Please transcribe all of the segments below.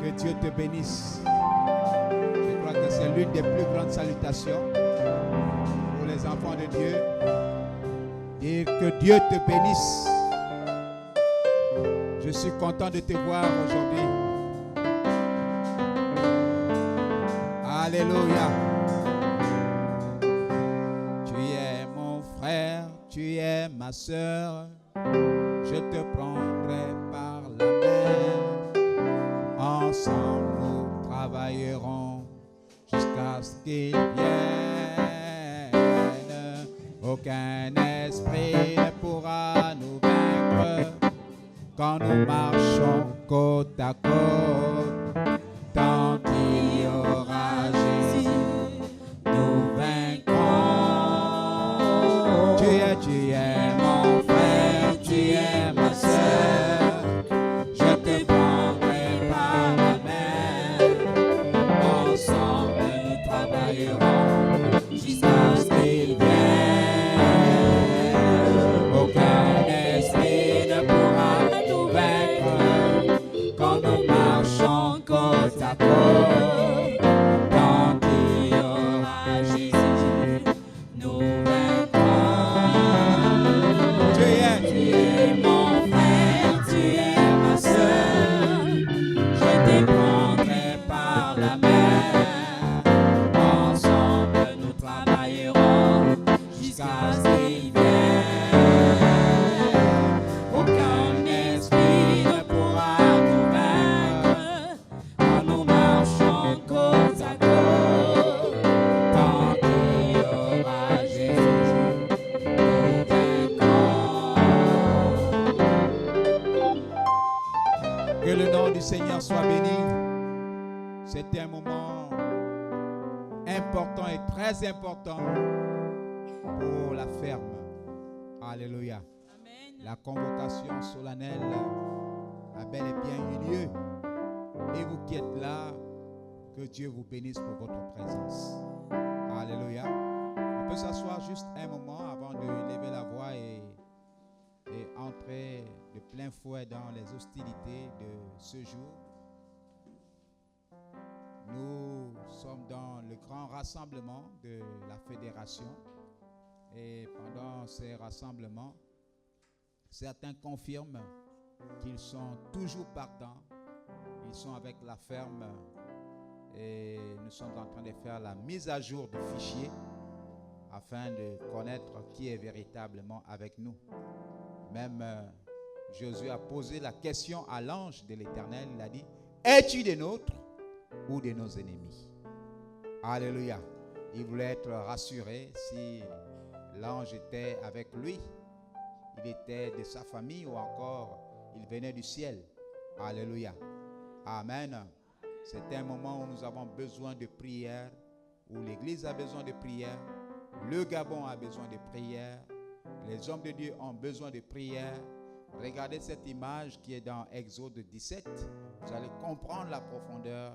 Que Dieu te bénisse. Je crois que c'est l'une des plus grandes salutations pour les enfants de Dieu. Dire que Dieu te bénisse. Je suis content de te voir aujourd'hui. Alléluia. Tu es mon frère, tu es ma sœur. Je te prendrai par la main. Ensemble nous travaillerons jusqu'à ce qu'il vienne. Aucun esprit ne pourra nous vaincre quand nous marchons côte à côte. Tant qu'il y aura Jésus, nous vaincrons. Tu es mon frère, tu es ma sœur. Je te prendrai par la main. Ensemble nous travaillerons jusqu'à ce qu'il vienne. Aucun esprit ne pourra nous vaincre quand nous marchons côte à côte. Tant qu'il y aura Jésus, nous vaincrons. Tu es mon frère, tu es ma sœur. Je te prendrai par la main. Ensemble nous travaillerons jusqu'à ce qu'il vienne. Aucun esprit ne pourra nous vaincre quand nous marchons côte à côte. Tant qu'il y aura Jésus, nous vaincrons. Que le nom du Seigneur soit béni. C'était un moment important et très important pour la ferme. Alléluia. La convocation solennelle a bel et bien eu lieu. Et vous qui êtes là, que Dieu vous bénisse pour votre présence. Alléluia. On peut s'asseoir juste un moment avant de lever la voix et entrer de plein fouet dans les hostilités de ce jour. Nous sommes dans le grand rassemblement de la fédération. Et pendant ces rassemblements, certains confirment qu'ils sont toujours partants. Ils sont avec la ferme et nous sommes en train de faire la mise à jour du fichier afin de connaître qui est véritablement avec nous. Même Josué a posé la question à l'ange de l'Éternel. Il a dit, es-tu des nôtres ou de nos ennemis? Alléluia. Il voulait être rassuré si l'ange était avec lui, il était de sa famille ou encore il venait du ciel. Alléluia. Amen. C'est un moment où nous avons besoin de prière, où l'Église a besoin de prière, le Gabon a besoin de prière, les hommes de Dieu ont besoin de prière. Regardez cette image qui est dans Exode 17. Vous allez comprendre la profondeur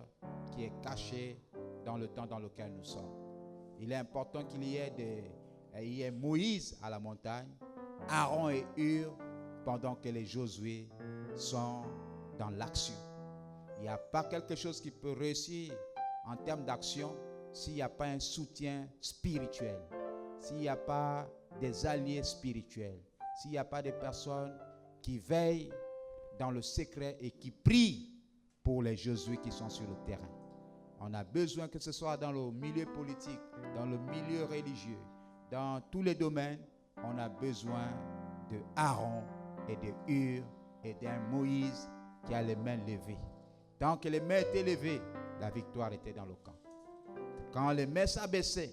qui est cachée dans le temps dans lequel nous sommes. Il est important qu'il y ait Moïse à la montagne, Aaron et Hur, pendant que les Josué sont dans l'action. Il n'y a pas quelque chose qui peut réussir en termes d'action s'il n'y a pas un soutien spirituel, s'il n'y a pas des alliés spirituels, s'il n'y a pas des personnes qui veillent dans le secret et qui prient pour les Josué qui sont sur le terrain. On a besoin que ce soit dans le milieu politique, dans le milieu religieux, dans tous les domaines, on a besoin de Aaron et de Hur et d'un Moïse qui a les mains levées. Tant que les mains étaient levées, la victoire était dans le camp. Quand les mains s'abaissaient,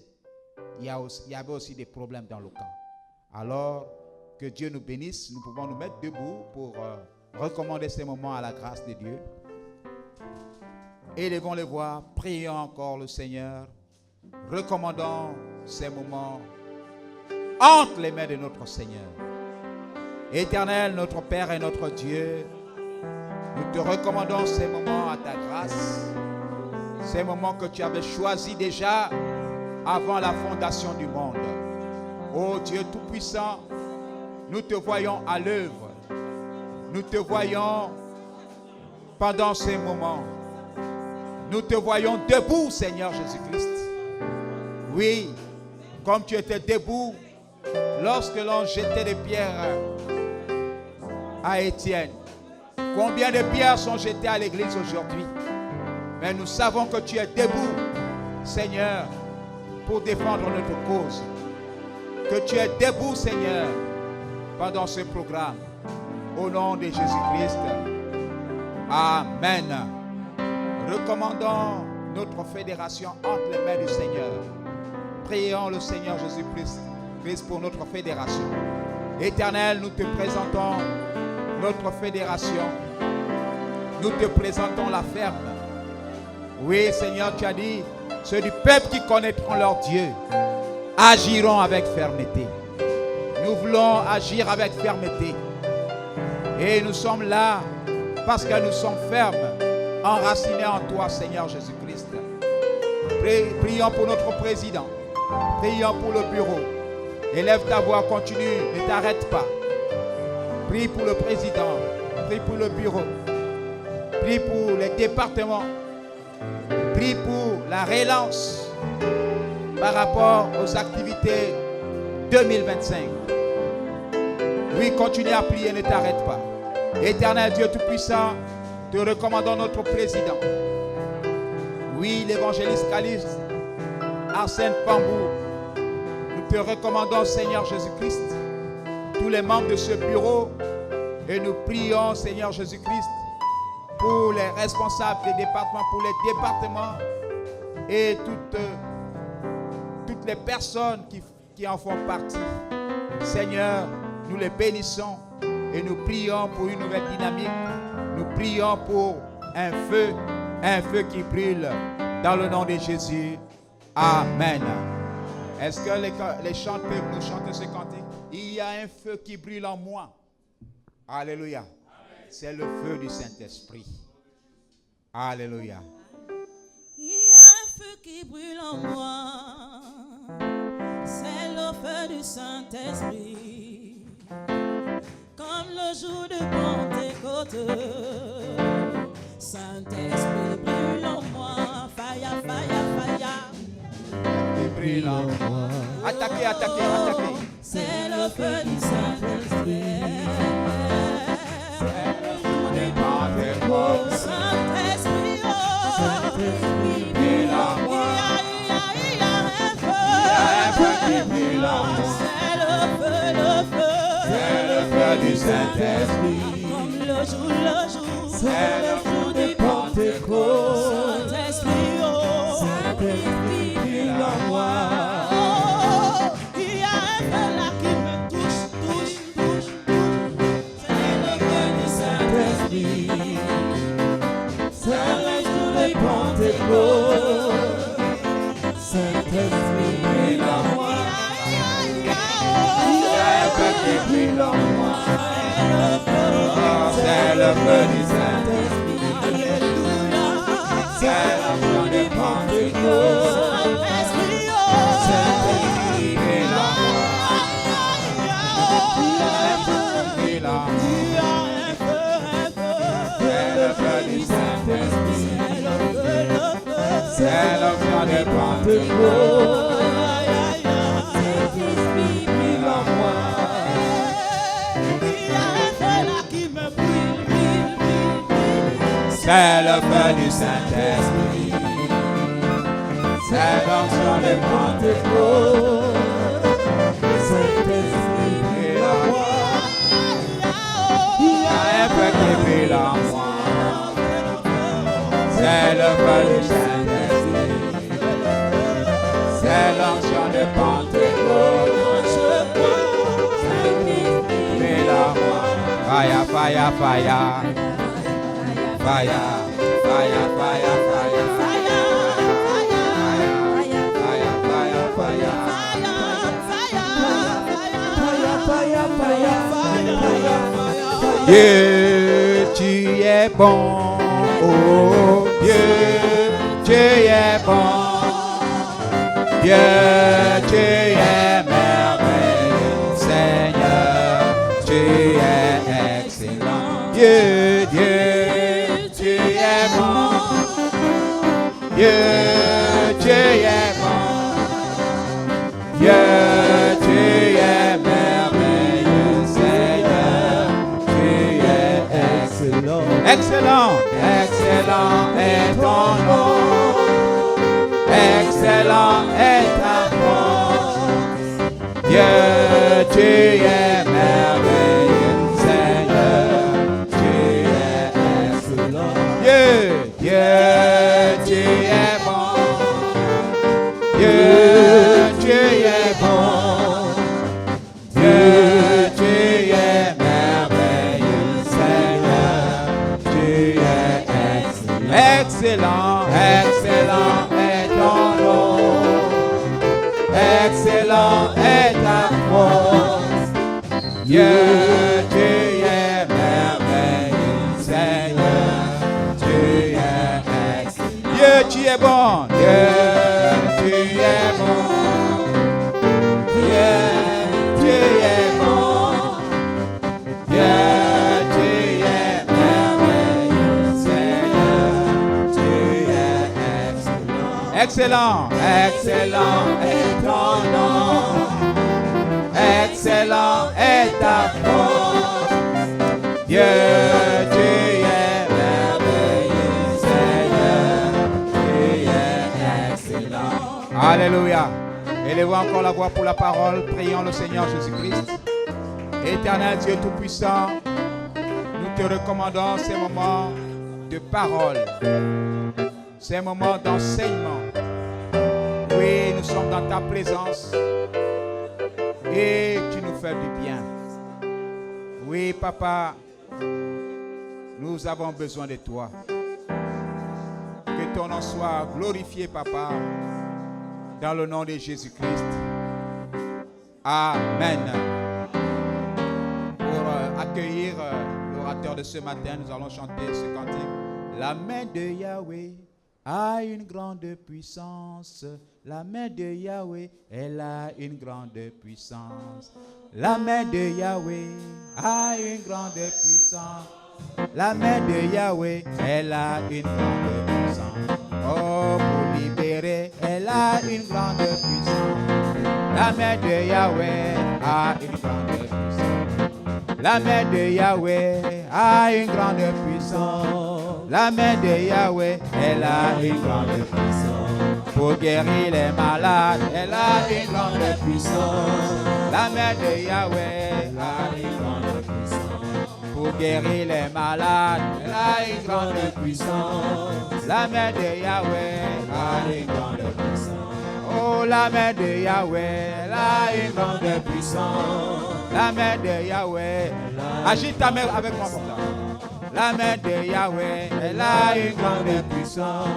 il y avait aussi des problèmes dans le camp. Alors, que Dieu nous bénisse. Nous pouvons nous mettre debout pour recommander ces moments à la grâce de Dieu. Élevons les voix, prions encore le Seigneur. Recommandons ces moments entre les mains de notre Seigneur. Éternel, notre Père et notre Dieu, nous te recommandons ces moments à ta grâce, ces moments que tu avais choisis déjà avant la fondation du monde. Ô Dieu Tout-Puissant, nous te voyons à l'œuvre. Nous te voyons pendant ces moments. Nous te voyons debout, Seigneur Jésus-Christ. Oui, comme tu étais debout lorsque l'on jetait des pierres à Étienne. Combien de pierres sont jetées à l'église aujourd'hui? Mais nous savons que tu es debout, Seigneur, pour défendre notre cause. Que tu es debout, Seigneur, pendant ce programme. Au nom de Jésus-Christ. Amen. Recommandons notre fédération entre les mains du Seigneur. Prions le Seigneur Jésus-Christ pour notre fédération. Éternel, nous te présentons notre fédération. Nous te présentons la ferme. Oui, Seigneur, tu as dit, ceux du peuple qui connaîtront leur Dieu agiront avec fermeté. Nous voulons agir avec fermeté. Et nous sommes là parce que nous sommes fermes, enracinés en toi, Seigneur Jésus-Christ. Prions pour notre président. Prions pour le bureau. Élève ta voix, continue, ne t'arrête pas. Prie pour le président. Prie pour le bureau. Prie pour les départements. Prie pour la relance par rapport aux activités 2025. Oui, continue à prier, ne t'arrête pas. Éternel Dieu Tout-Puissant, te recommandons notre président. Oui, l'évangéliste Calice, Arsène Pambou. Nous te recommandons, Seigneur Jésus-Christ, tous les membres de ce bureau. Et nous prions, Seigneur Jésus-Christ, pour les responsables des départements, pour les départements et toutes les personnes qui en font partie. Seigneur, nous les bénissons et nous prions pour une nouvelle dynamique. Nous prions pour un feu qui brûle dans le nom de Jésus. Amen. Est-ce que les chants peuvent nous chanter ce cantique? Il y a un feu qui brûle en moi. Alléluia. C'est le feu du Saint-Esprit. Alléluia. Il y a un feu qui brûle en moi. C'est le feu du Saint-Esprit. Comme le jour de Pentecôte. Saint-Esprit brûle en moi. Fire, fire, fire. Il brûle en moi. Attaquez. C'est le feu du Saint-Esprit. Saint-Esprit, oh, Saint-Esprit, brûle en moi. Il y a un feu qui brûle en moi. C'est le feu du Saint-Esprit. Comme le jour, c'est le jour de Pentecôte. Saint-Esprit, oh, Saint-Esprit, brûle en moi. Oh, il y a un feu là qui me touche. C'est le feu du Saint-Esprit. C'est le jour de Pentecôte. Saint-Esprit, brûle en moi. Il y a un feu qui brûle en moi. C'est le feu du Saint-Esprit. C'est le jour de Pentecôte. Saint-Esprit, brûle en moi. Il y a un feu qui brûle en moi. C'est le feu du Saint-Esprit. C'est le feu de Pentecôte. Saint-Esprit, brûle en moi. C'est le feu du Saint-Esprit. C'est l'onction de Pentecôte. Saint-Esprit, brûle en moi. Il y a un feu qui brûle en moi. C'est le feu du Saint-Esprit. C'est l'onction de Pentecôte. Saint-Esprit, brûle en moi. Fire, fire, fire. Fire, fire, fire, fire. Dieu, tu es bon, oh Dieu, tu es bon. Dieu, tu es merveilleux, Seigneur, tu es excellent. Dieu, tu es bon. Dieu, tu es bon. Dieu, tu es merveilleux, Seigneur. Tu es excellent. Excellent, excellent est ton nom. Excellent est ta force. Dieu, tu es merveilleux, Seigneur. Tu es excellent. Dieu, Dieu, tu es bon. Dieu, tu es bon. Dieu, tu es merveilleux, Seigneur. Tu es excellent. Excellent, excellent est ton nom. Excellent est ta force. Dieu, tu es merveilleux, Seigneur. Tu es excellent. Dieu, tu es bon. Dieu, tu es bon. Dieu, tu es bon. Dieu, tu es merveilleux, Seigneur. Tu es excellent. Excellent, excellent est ton nom. Excellent est ta force. Dieu, tu es merveilleux, Seigneur. Tu es excellent. Alléluia. Élevons encore la voix pour la parole. Prions le Seigneur Jésus-Christ. Éternel Dieu Tout-Puissant, nous te recommandons ces moments de parole, ces moments d'enseignement. Oui, nous sommes dans ta présence et tu nous fais du bien. Oui, Papa, nous avons besoin de toi. Que ton nom soit glorifié, Papa, dans le nom de Jésus-Christ. Amen. Pour accueillir l'orateur de ce matin, nous allons chanter ce cantique. La main de Yahweh a une grande puissance. La main de Yahweh, elle a une grande puissance. La main de Yahweh a une grande puissance. La main de Yahweh, elle a une grande puissance. Oh, pour libérer, elle a une grande puissance. La main de Yahweh a une grande puissance. La main de Yahweh a une grande puissance. La main de Yahweh, elle a une grande puissance. Pour guérir les malades, elle a une grande puissance. La main de Yahweh a une grande puissance. Pour guérir les malades, elle a une grande puissance. La main de Yahweh a une grande puissance. Oh, la main de Yahweh, elle a une grande puissance. La main de Yahweh, agite ta main avec moi comme ça. La main de Yahweh, elle a une grande puissance.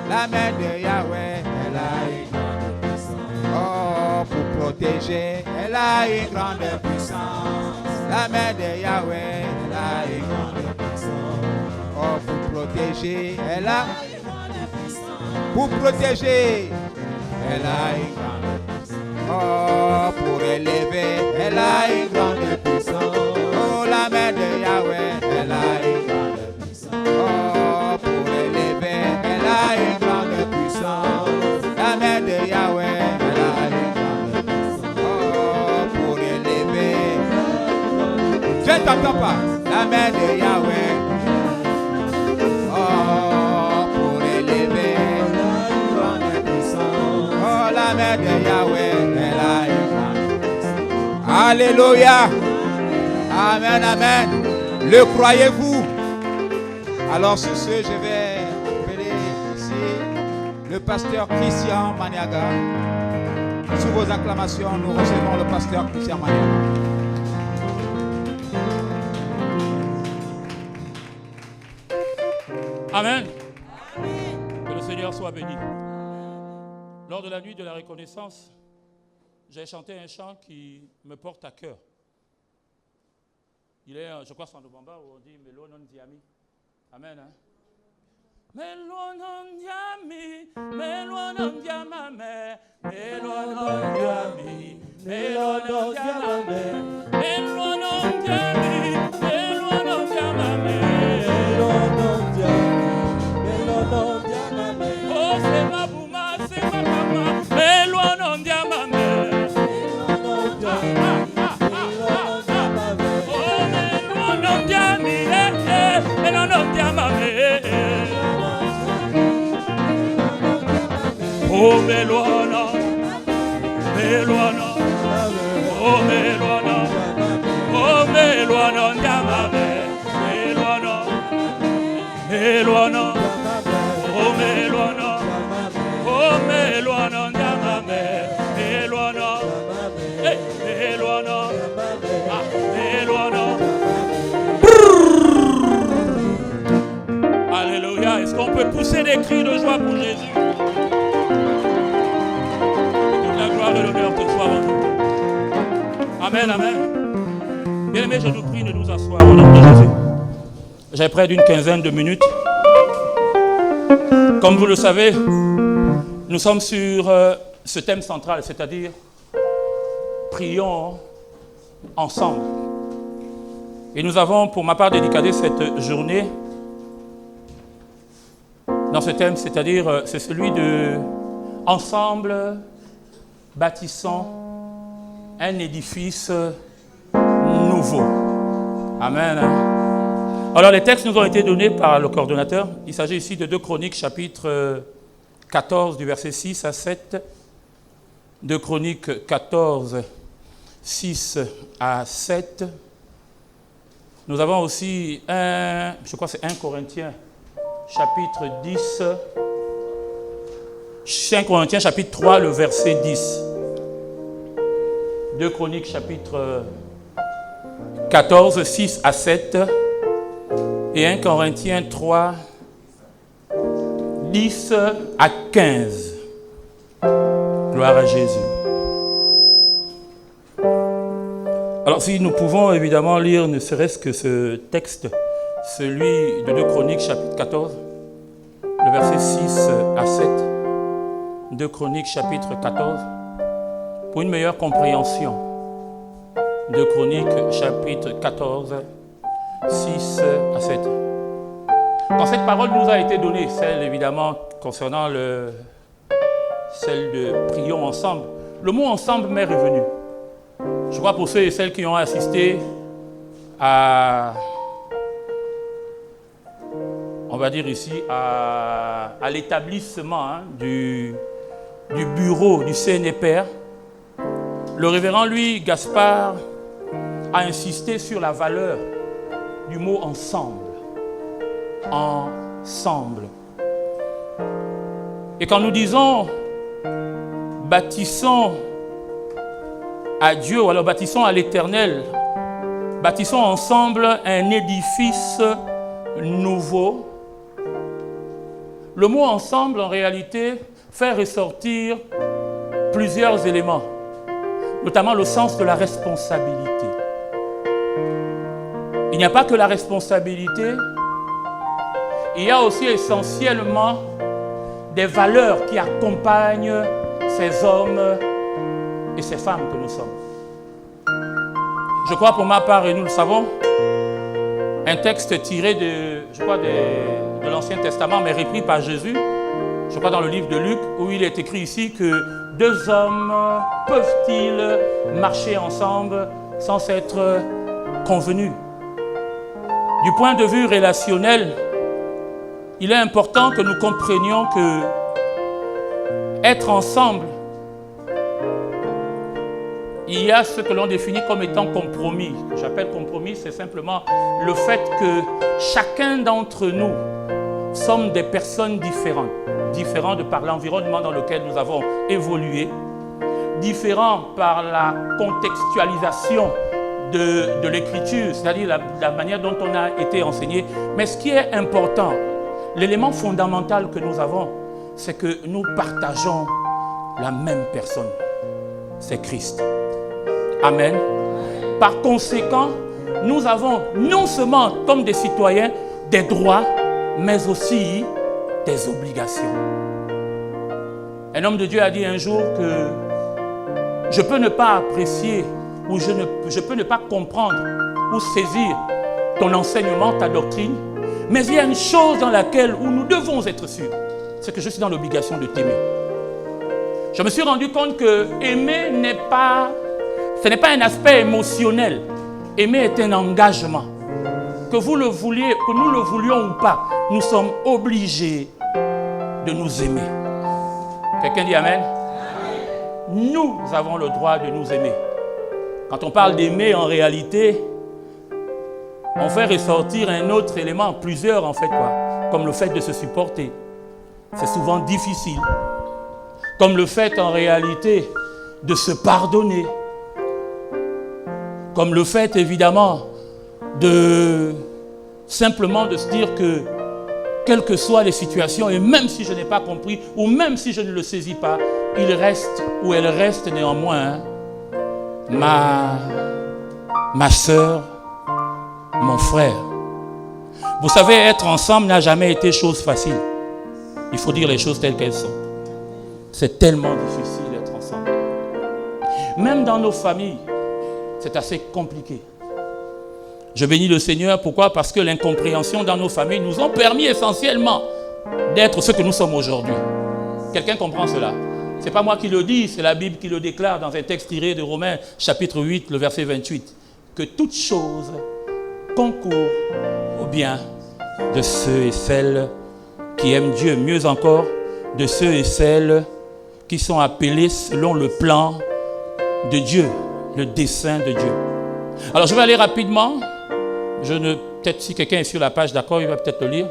La main de Yahweh, elle a une grande puissance. Oh, pour protéger, elle a une grande puissance. La main de Yahweh, elle a une grande puissance. Oh, pour protéger, elle a une grande puissance. Pour protéger, elle a une grande puissance. Oh, pour élever, elle a une grande puissance. Oh, la main de Yahweh, elle a une grande puissance. Oh, pour élever, elle a une grande puissance. La main de Yahweh, elle a une grande puissance. Oh, pour élever. Je ne t'entends pas. La main de Yahweh. Oh, pour élever. Oh, la main de Yahweh, elle a une grande puissance. Alléluia. Amen, amen. Le croyez-vous? Alors sur ce, je vais appeler ici le pasteur Christian Maniaga. Sous vos acclamations, nous recevons le pasteur Christian Maniaga. Amen. Que le Seigneur soit béni. Lors de la nuit de la reconnaissance, j'ai chanté un chant qui me porte à cœur. Il est, je crois, sans le bamba où on dit Melo non diami. Amen. Hein? Melo non diami, Melo non diamame, Melo non diami, Melo non diamame, Melo non diami, Melo non diamame, Melo non diami, Melo non diamame. Oh Oh, Meluana, Meluana, oh, Meluana, oh, Meluana, Ndamame, Meluana, Meluana, oh, Meluana, oh, Meluana, Ndamame, Meluana, hey, Meluana, ah, Meluana. Alléluia. Est-ce qu'on peut pousser des cris de joie pour Jésus? Toute la gloire et l'honneur te soient rendus. Amen, amen. Bien-aimés, je nous prie de nous asseoir au nom de Jésus. J'ai près d'une quinzaine de minutes. Comme vous le savez, nous sommes sur ce thème central, c'est-à-dire prions ensemble. Et nous avons, pour ma part, dédicacé cette journée dans ce thème, c'est-à-dire c'est celui de ensemble bâtissons un édifice nouveau. Amen. Alors les textes nous ont été donnés par le coordonnateur. Il s'agit ici de 2 Chroniques chapitre 14 du verset 6 à 7. 2 Chroniques 14, 6 à 7. Nous avons aussi je crois que c'est 1 Corinthiens chapitre 10. 5 Corinthiens chapitre 3, le verset 10. 2 Chroniques chapitre 14, 6 à 7. Et 1 Corinthiens 3, 10 à 15. Gloire à Jésus. Alors si nous pouvons évidemment lire ne serait-ce que ce texte, celui de 2 Chroniques chapitre 14, le verset 6 à 7. 2 Chroniques chapitre 14, pour une meilleure compréhension. 2 Chroniques chapitre 14, 6 à 7. Quand cette parole nous a été donnée, celle évidemment concernant celle de prions ensemble, le mot ensemble m'est revenu. Je crois pour ceux et celles qui ont assisté à, on va dire ici, à l'établissement du bureau du CNEPR, le révérend, lui, Gaspard, a insisté sur la valeur du mot ensemble. Ensemble. Et quand nous disons bâtissons à Dieu, ou alors bâtissons à l'Éternel, bâtissons ensemble un édifice nouveau, le mot ensemble en réalité fait ressortir plusieurs éléments, notamment le sens de la responsabilité. Il n'y a pas que la responsabilité, il y a aussi essentiellement des valeurs qui accompagnent ces hommes et ces femmes que nous sommes. Je crois pour ma part, et nous le savons, un texte tiré de l'Ancien Testament, mais repris par Jésus, je crois dans le livre de Luc, où il est écrit ici que 2 hommes peuvent-ils marcher ensemble sans s'être convenus? Du point de vue relationnel, il est important que nous comprenions que être ensemble, il y a ce que l'on définit comme étant compromis. Ce que j'appelle compromis, c'est simplement le fait que chacun d'entre nous sommes des personnes différentes. Différentes par l'environnement dans lequel nous avons évolué, différents par la contextualisation de l'écriture, c'est-à-dire la manière dont on a été enseigné. Mais ce qui est important, l'élément fondamental que nous avons, c'est que nous partageons la même personne. C'est Christ. Amen. Par conséquent, nous avons non seulement comme des citoyens des droits, mais aussi des obligations. Un homme de Dieu a dit un jour que je peux ne pas apprécier ou je peux ne pas comprendre ou saisir ton enseignement, ta doctrine, mais il y a une chose dans laquelle où nous devons être sûrs, c'est que je suis dans l'obligation de t'aimer. Je me suis rendu compte que aimer ce n'est pas un aspect émotionnel. Aimer est un engagement. Que nous le voulions ou pas, nous sommes obligés de nous aimer. Quelqu'un dit Amen? Nous avons le droit de nous aimer. Quand on parle d'aimer, en réalité, on fait ressortir un autre élément, plusieurs en fait, comme le fait de se supporter. C'est souvent difficile. Comme le fait en réalité de se pardonner. Comme le fait évidemment de simplement de se dire que quelles que soient les situations, et même si je n'ai pas compris, ou même si je ne le saisis pas, il reste ou elle reste néanmoins ma soeur, mon frère. Vous savez, être ensemble n'a jamais été chose facile. Il faut dire les choses telles qu'elles sont. C'est tellement difficile d'être ensemble. Même dans nos familles, c'est assez compliqué. Je bénis le Seigneur, pourquoi? Parce que l'incompréhension dans nos familles nous ont permis essentiellement d'être ce que nous sommes aujourd'hui. Quelqu'un comprend cela? Ce n'est pas moi qui le dis, c'est la Bible qui le déclare dans un texte tiré de Romains, chapitre 8, le verset 28. Que toute chose concourt au bien de ceux et celles qui aiment Dieu. Mieux encore, de ceux et celles qui sont appelés selon le plan de Dieu, le dessein de Dieu. Alors je vais aller rapidement. Peut-être si quelqu'un est sur la page, d'accord, il va peut-être le lire.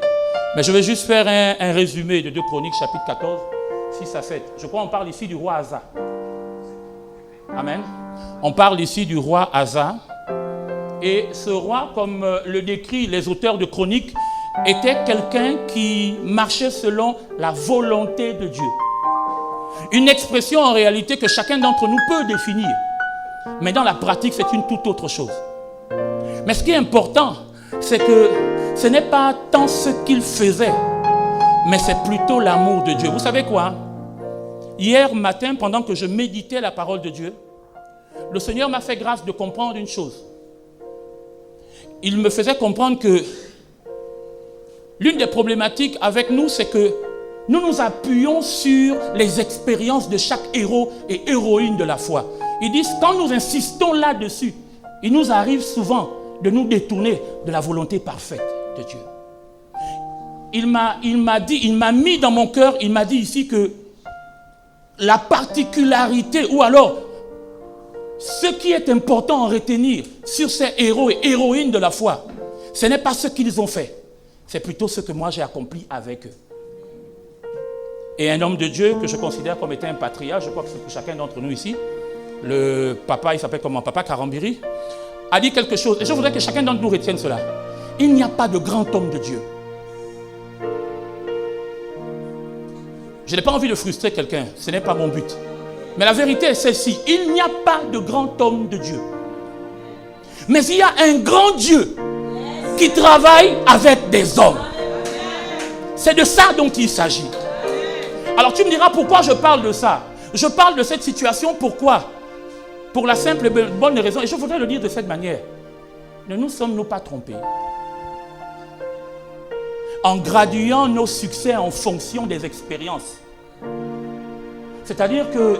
Mais je vais juste faire un résumé de 2 Chroniques, chapitre 14, 6 à 7. Je crois qu'on parle ici du roi Asa. Amen. On parle ici du roi Asa. Et ce roi, comme le décrit les auteurs de Chroniques, était quelqu'un qui marchait selon la volonté de Dieu. Une expression en réalité que chacun d'entre nous peut définir. Mais dans la pratique, c'est une toute autre chose. Mais ce qui est important, c'est que ce n'est pas tant ce qu'il faisait, mais c'est plutôt l'amour de Dieu. Vous savez quoi? Hier matin, pendant que je méditais la parole de Dieu, le Seigneur m'a fait grâce de comprendre une chose. Il me faisait comprendre que l'une des problématiques avec nous, c'est que nous nous appuyons sur les expériences de chaque héros et héroïne de la foi. Ils disent, quand nous insistons là-dessus, il nous arrive souvent de nous détourner de la volonté parfaite de Dieu. Il m'a mis dans mon cœur, il m'a dit ici que la particularité, ou alors ce qui est important à retenir sur ces héros et héroïnes de la foi, ce n'est pas ce qu'ils ont fait, c'est plutôt ce que moi j'ai accompli avec eux. Et un homme de Dieu que je considère comme étant un patriarche, je crois que c'est pour chacun d'entre nous ici, le papa, il s'appelle comment? Papa Karambiri, a dit quelque chose, et je voudrais que chacun d'entre nous retienne cela. Il n'y a pas de grand homme de Dieu. Je n'ai pas envie de frustrer quelqu'un, ce n'est pas mon but. Mais la vérité est celle-ci, il n'y a pas de grand homme de Dieu. Mais il y a un grand Dieu qui travaille avec des hommes. C'est de ça dont il s'agit. Alors tu me diras pourquoi je parle de ça. Je parle de cette situation, pourquoi? Pour la simple et bonne raison, et je voudrais le dire de cette manière. Ne nous sommes-nous pas trompés? En graduant nos succès en fonction des expériences. C'est-à-dire que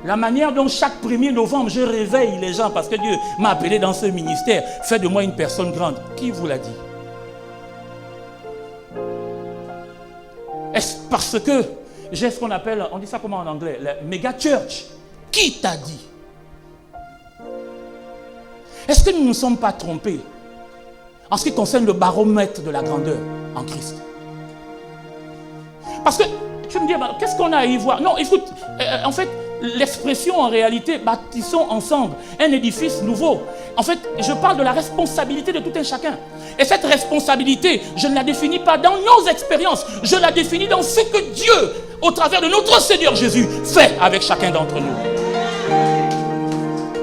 la manière dont chaque 1er novembre, je réveille les gens parce que Dieu m'a appelé dans ce ministère, fait de moi une personne grande. Qui vous l'a dit? Est-ce parce que j'ai ce qu'on appelle, on dit ça comment en anglais, la méga church? Qui t'a dit? Est-ce que nous ne nous sommes pas trompés en ce qui concerne le baromètre de la grandeur en Christ? Parce que tu me dis, qu'est-ce qu'on a à y voir? Non, écoute, en fait, l'expression en réalité, bâtissons ensemble un édifice nouveau. En fait, je parle de la responsabilité de tout un chacun. Et cette responsabilité, je ne la définis pas dans nos expériences, je la définis dans ce que Dieu, au travers de notre Seigneur Jésus, fait avec chacun d'entre nous.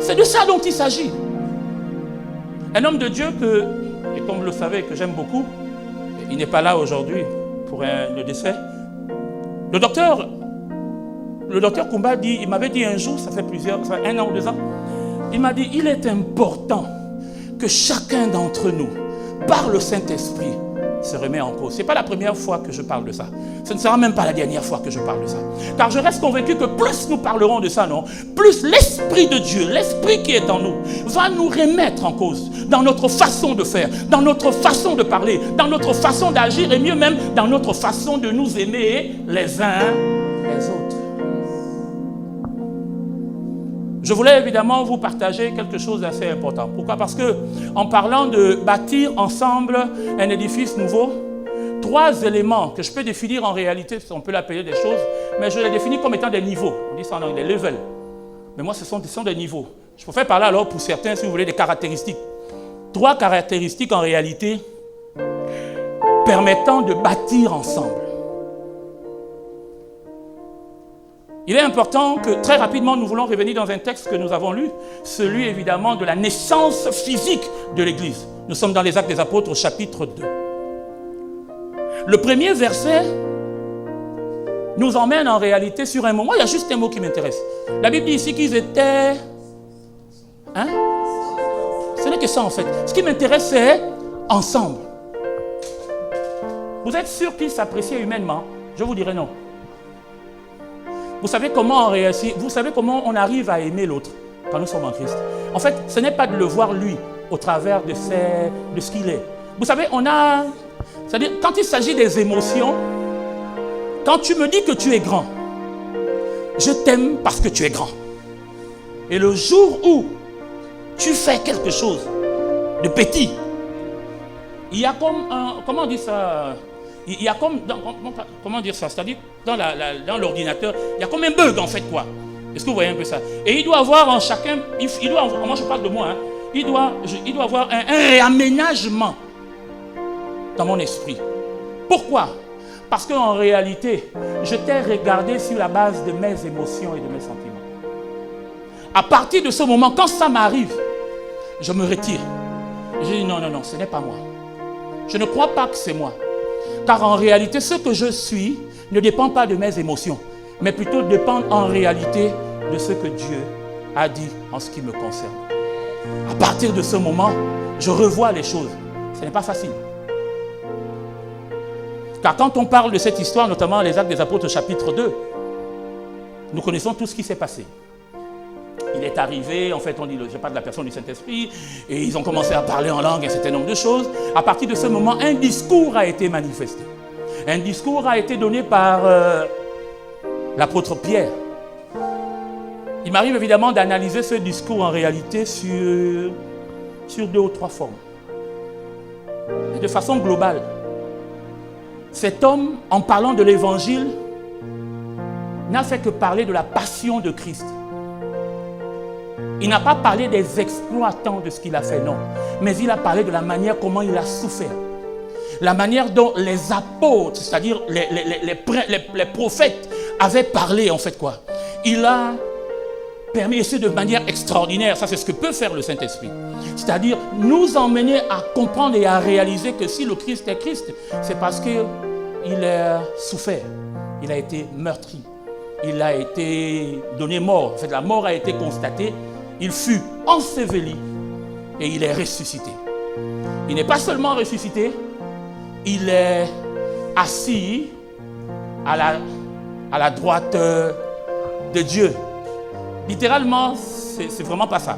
C'est de ça dont il s'agit. Un homme de Dieu et comme vous le savez, que j'aime beaucoup, il n'est pas là aujourd'hui pour le décès. Le docteur Kumba dit, il m'avait dit un jour, ça fait 1 an ou 2 ans, il m'a dit, il est important que chacun d'entre nous, par le Saint-Esprit, se remet en cause. Ce n'est pas la première fois que je parle de ça. Ce ne sera même pas la dernière fois que je parle de ça. Car je reste convaincu que plus nous parlerons de ça, non, plus l'Esprit de Dieu, l'Esprit qui est en nous, va nous remettre en cause dans notre façon de faire, dans notre façon de parler, dans notre façon d'agir et mieux même dans notre façon de nous aimer les uns les autres. Je voulais évidemment vous partager quelque chose d'assez important. Pourquoi? Parce que en parlant de bâtir ensemble un édifice nouveau, 3 éléments que je peux définir en réalité, on peut l'appeler des choses, mais je les définis comme étant des niveaux. On dit ça en anglais, des levels. Mais moi, ce sont des niveaux. Je préfère parler alors pour certains, si vous voulez, des caractéristiques. 3 caractéristiques en réalité permettant de bâtir ensemble. Il est important que très rapidement nous voulons revenir dans un texte que nous avons lu, celui évidemment de la naissance physique de l'Église. Nous sommes dans les Actes des Apôtres au chapitre 2. Le premier verset nous emmène en réalité sur un mot. Moi, il y a juste un mot qui m'intéresse. La Bible dit ici qu'ils étaient... Hein? Ce n'est que ça en fait. Ce qui m'intéresse, c'est ensemble. Vous êtes sûr qu'ils s'appréciaient humainement? Je vous dirais non. Vous savez comment on réussit? Vous savez comment on arrive à aimer l'autre quand nous sommes en Christ? En fait, ce n'est pas de le voir lui au travers de ce qu'il est. Vous savez, c'est-à-dire, quand il s'agit des émotions, quand tu me dis que tu es grand, je t'aime parce que tu es grand. Et le jour où tu fais quelque chose de petit, il y a comme un... Comment on dit ça? Il y a comme... Comment dire ça? C'est-à-dire, dans l'ordinateur, il y a comme un bug en fait, quoi. Est-ce que vous voyez un peu ça? Et il doit avoir en chacun... moi, je parle de moi. Hein, il doit avoir un réaménagement dans mon esprit. Pourquoi? Parce qu'en réalité, je t'ai regardé sur la base de mes émotions et de mes sentiments. À partir de ce moment, quand ça m'arrive, je me retire. Je dis non, ce n'est pas moi. Je ne crois pas que c'est moi. Car en réalité, ce que je suis ne dépend pas de mes émotions, mais plutôt dépend en réalité de ce que Dieu a dit en ce qui me concerne. À partir de ce moment, je revois les choses. Ce n'est pas facile. Car quand on parle de cette histoire, notamment les Actes des Apôtres chapitre 2, nous connaissons tout ce qui s'est passé. Il est arrivé, en fait, on dit, je parle de la personne du Saint-Esprit, et ils ont commencé à parler en langue, un certain nombre de choses. À partir de ce moment, un discours a été manifesté. Un discours a été donné par l'apôtre Pierre. Il m'arrive évidemment d'analyser ce discours en réalité sur 2 ou 3 formes. Et de façon globale. Cet homme, en parlant de l'évangile, n'a fait que parler de la passion de Christ. Il n'a pas parlé des exploits tant de ce qu'il a fait, non. Mais il a parlé de la manière comment il a souffert. La manière dont les apôtres, c'est-à-dire les prophètes, avaient parlé, en fait, quoi. Il a permis, et c'est de manière extraordinaire, ça c'est ce que peut faire le Saint-Esprit. C'est-à-dire nous emmener à comprendre et à réaliser que si le Christ est Christ, c'est parce qu'il a souffert, il a été meurtri, il a été donné mort. En fait, la mort a été constatée, il fut enseveli et il est ressuscité. Il n'est pas seulement ressuscité, il est assis à la droite de Dieu. Littéralement, c'est vraiment pas ça.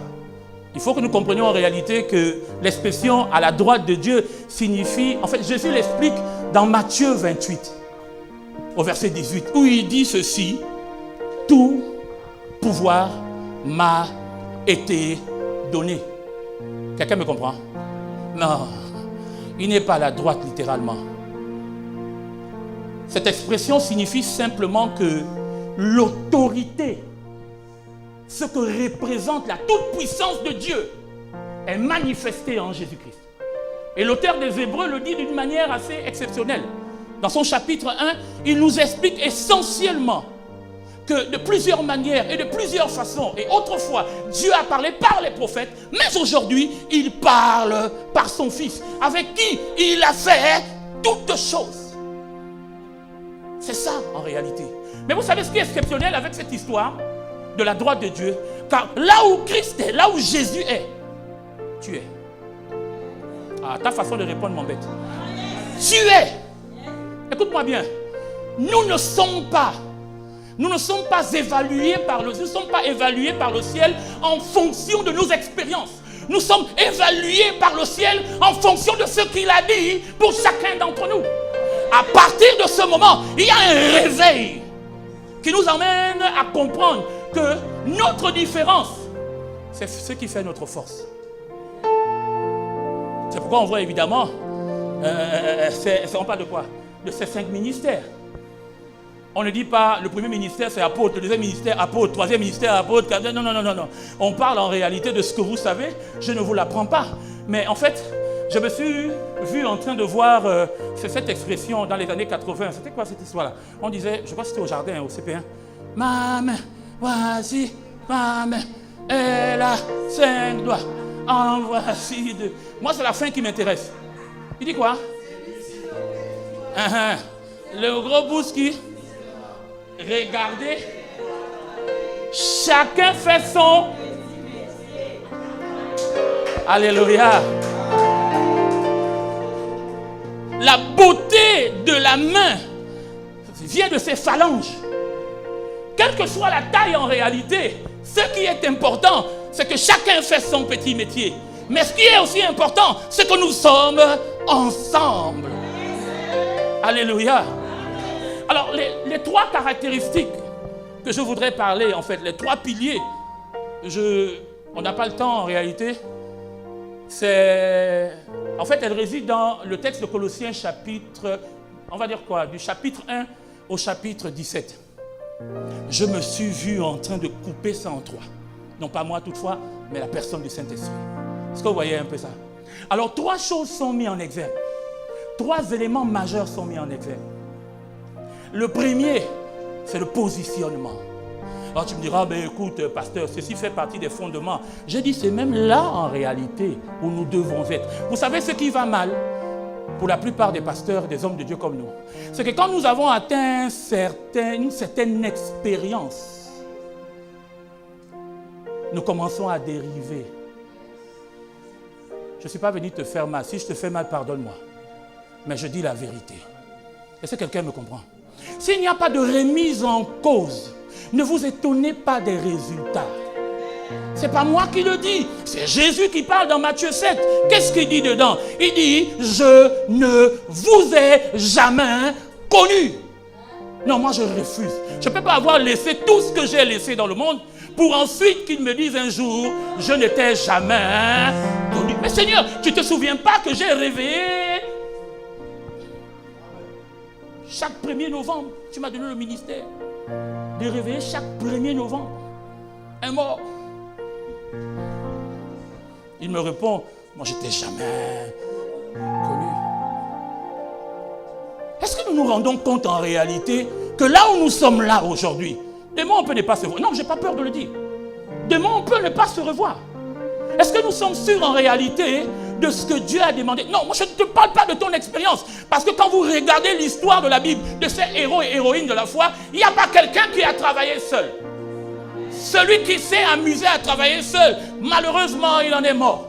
Il faut que nous comprenions en réalité que l'expression à la droite de Dieu signifie... En fait, Jésus l'explique dans Matthieu 28, au verset 18, où il dit ceci: « Tout pouvoir m'a été donné. » Quelqu'un me comprend? Non, il n'est pas à la droite littéralement. Cette expression signifie simplement que l'autorité, ce que représente la toute-puissance de Dieu, est manifestée en Jésus-Christ. Et l'auteur des Hébreux le dit d'une manière assez exceptionnelle. Dans son chapitre 1, il nous explique essentiellement que de plusieurs manières et de plusieurs façons, et autrefois, Dieu a parlé par les prophètes, mais aujourd'hui, il parle par son Fils, avec qui il a fait toutes choses. C'est ça en réalité. Mais vous savez ce qui est exceptionnel avec cette histoire de la droite de Dieu? Car là où Christ est, là où Jésus est, tu es. Ah, ta façon de répondre m'embête. tu es. Écoute-moi bien. Nous ne sommes pas évalués par le ciel en fonction de nos expériences. Nous sommes évalués par le ciel en fonction de ce qu'il a dit pour chacun d'entre nous. À partir de ce moment, il y a un réveil qui nous emmène à comprendre que notre différence, c'est ce qui fait notre force. C'est pourquoi on voit évidemment, on parle de quoi? De ces 5 ministères. On ne dit pas le premier ministère c'est apôtre, le deuxième ministère apôtre, troisième ministère apôtre. Non. On parle en réalité de ce que vous savez. Je ne vous l'apprends pas. Mais en fait, je me suis vu en train de voir cette expression dans les années 80. C'était quoi cette histoire-là? On disait, je crois que c'était au jardin, au CP1. Ma main, voici ma main. Elle a 5 doigts. En voici 2. Moi, c'est la fin qui m'intéresse. Il dit quoi? Le gros bousqui. Regardez, chacun fait son. Alléluia. La beauté de la main vient de ses phalanges. Quelle que soit la taille en réalité, ce qui est important, c'est que chacun fait son petit métier. Mais ce qui est aussi important, c'est que nous sommes ensemble. Alléluia. Alors, les 3 caractéristiques que je voudrais parler, en fait, les 3 piliers, on n'a pas le temps en réalité, en fait, elles résident dans le texte de Colossiens chapitre, on va dire quoi, du chapitre 1 au chapitre 17. Je me suis vu en train de couper ça en 3. Non pas moi toutefois, mais la personne du Saint-Esprit. Est-ce que vous voyez un peu ça? Alors, 3 choses sont mises en exergue. 3 éléments majeurs sont mis en exergue. Le premier, c'est le positionnement. Alors tu me diras, écoute, pasteur, ceci fait partie des fondements. J'ai dit, c'est même là en réalité où nous devons être. Vous savez ce qui va mal pour la plupart des pasteurs, des hommes de Dieu comme nous? C'est que quand nous avons atteint une certaine expérience, nous commençons à dériver. Je ne suis pas venu te faire mal. Si je te fais mal, pardonne-moi. Mais je dis la vérité. Est-ce que quelqu'un me comprend? S'il n'y a pas de remise en cause, ne vous étonnez pas des résultats. Ce n'est pas moi qui le dis, c'est Jésus qui parle dans Matthieu 7. Qu'est-ce qu'il dit dedans? Il dit, je ne vous ai jamais connu. Non, moi je refuse. Je ne peux pas avoir laissé tout ce que j'ai laissé dans le monde pour ensuite qu'il me dise un jour, je ne t'ai jamais connu. Mais Seigneur, tu ne te souviens pas que j'ai rêvé? Chaque 1er novembre, tu m'as donné le ministère de réveiller chaque 1er novembre un mort. Il me répond, moi je ne t'ai jamais connu. Est-ce que nous nous rendons compte en réalité que là où nous sommes là aujourd'hui, demain on peut ne pas se revoir? Non, je n'ai pas peur de le dire. Demain on peut ne pas se revoir. Est-ce que nous sommes sûrs en réalité de ce que Dieu a demandé? Non, moi je ne te parle pas de ton expérience. Parce que quand vous regardez l'histoire de la Bible, de ces héros et héroïnes de la foi, il n'y a pas quelqu'un qui a travaillé seul. Celui qui s'est amusé à travailler seul, malheureusement, il en est mort.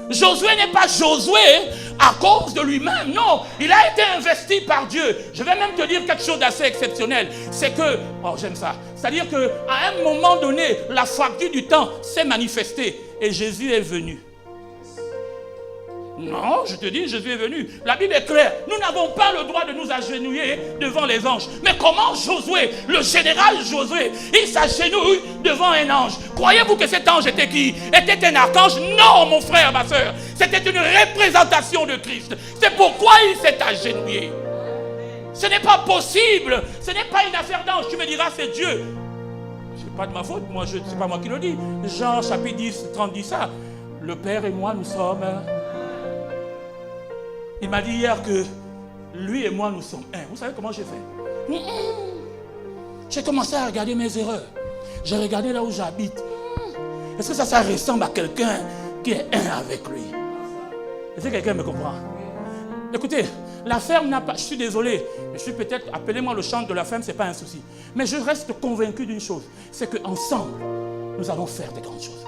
Josué n'est pas Josué à cause de lui-même, non. Il a été investi par Dieu. Je vais même te dire quelque chose d'assez exceptionnel. C'est que, oh j'aime ça, c'est-à-dire qu'à un moment donné, la facture du temps s'est manifestée et Jésus est venu. Non, je te dis, Jésus est venu. La Bible est claire. Nous n'avons pas le droit de nous agenouiller devant les anges. Mais comment Josué, le général Josué, il s'agenouille devant un ange? Croyez-vous que cet ange était qui? Était un archange? Non, mon frère, ma soeur. C'était une représentation de Christ. C'est pourquoi il s'est agenouillé. Ce n'est pas possible. Ce n'est pas une affaire d'ange. Tu me diras, c'est Dieu. Ce n'est pas de ma faute. Moi, c'est pas moi qui le dis. Jean chapitre 10, 30 dit ça. Le Père et moi, nous sommes... Il m'a dit hier que lui et moi, nous sommes un. Vous savez comment j'ai fait? J'ai commencé à regarder mes erreurs. J'ai regardé là où j'habite. Est-ce que ça ressemble à quelqu'un qui est un avec lui? Est-ce que quelqu'un me comprend? Écoutez, la ferme n'a pas... Je suis désolé. Je suis peut-être... Appelez-moi le chantre de la ferme, ce n'est pas un souci. Mais je reste convaincu d'une chose. C'est qu'ensemble, nous allons faire des grandes choses.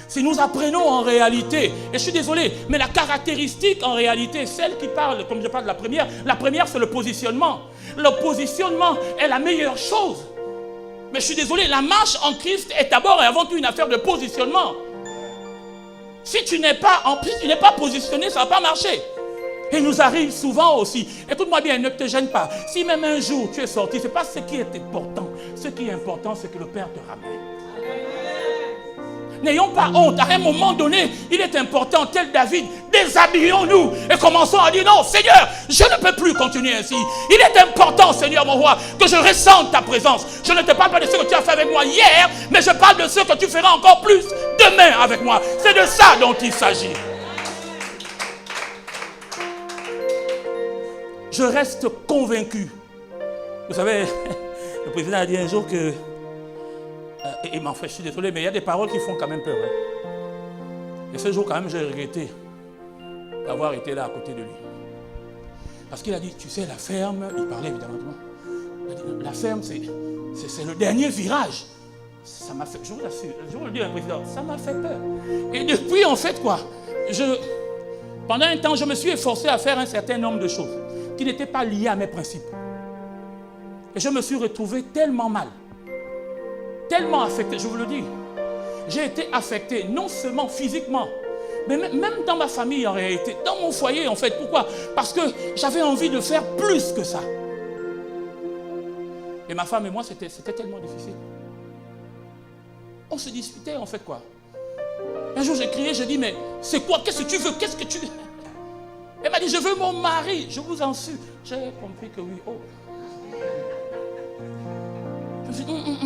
Si nous apprenons en réalité, et je suis désolé, mais la caractéristique en réalité, celle qui parle, comme je parle de la première c'est le positionnement. Le positionnement est la meilleure chose. Mais je suis désolé, la marche en Christ est d'abord et avant tout une affaire de positionnement. Si tu n'es pas positionné, ça ne va pas marcher. Et il nous arrive souvent aussi, écoute-moi bien, ne te gêne pas. Si même un jour tu es sorti, ce n'est pas ce qui est important. Ce qui est important, c'est que le Père te ramène. N'ayons pas honte. À un moment donné, il est important, tel David, déshabillons-nous et commençons à dire non, Seigneur, je ne peux plus continuer ainsi. Il est important, Seigneur mon roi, que je ressente ta présence. Je ne te parle pas de ce que tu as fait avec moi hier, mais je parle de ce que tu feras encore plus demain avec moi. C'est de ça dont il s'agit. Je reste convaincu. Vous savez, le président a dit un jour que... Et m'en fait, je suis désolé, mais il y a des paroles qui font quand même peur. Hein. Et ce jour, quand même, j'ai regretté d'avoir été là à côté de lui. Parce qu'il a dit, tu sais, la ferme, il parlait évidemment de moi. Il a dit, la ferme, c'est le dernier virage. Ça m'a fait, je vous assure, je vous le dis, un président, ça m'a fait peur. Et depuis, en fait, quoi, pendant un temps, je me suis efforcé à faire un certain nombre de choses qui n'étaient pas liées à mes principes. Et je me suis retrouvé tellement mal. Tellement affecté, je vous le dis. J'ai été affecté, non seulement physiquement, mais même dans ma famille en réalité, dans mon foyer en fait. Pourquoi? Parce que j'avais envie de faire plus que ça. Et ma femme et moi, c'était tellement difficile. On se disputait en fait quoi. Un jour j'ai crié, j'ai dit mais c'est quoi? Qu'est-ce que tu veux? Qu'est-ce que tu veux? Elle m'a dit je veux mon mari. Je vous en suis. J'ai compris que oui. Oh. Je me suis dit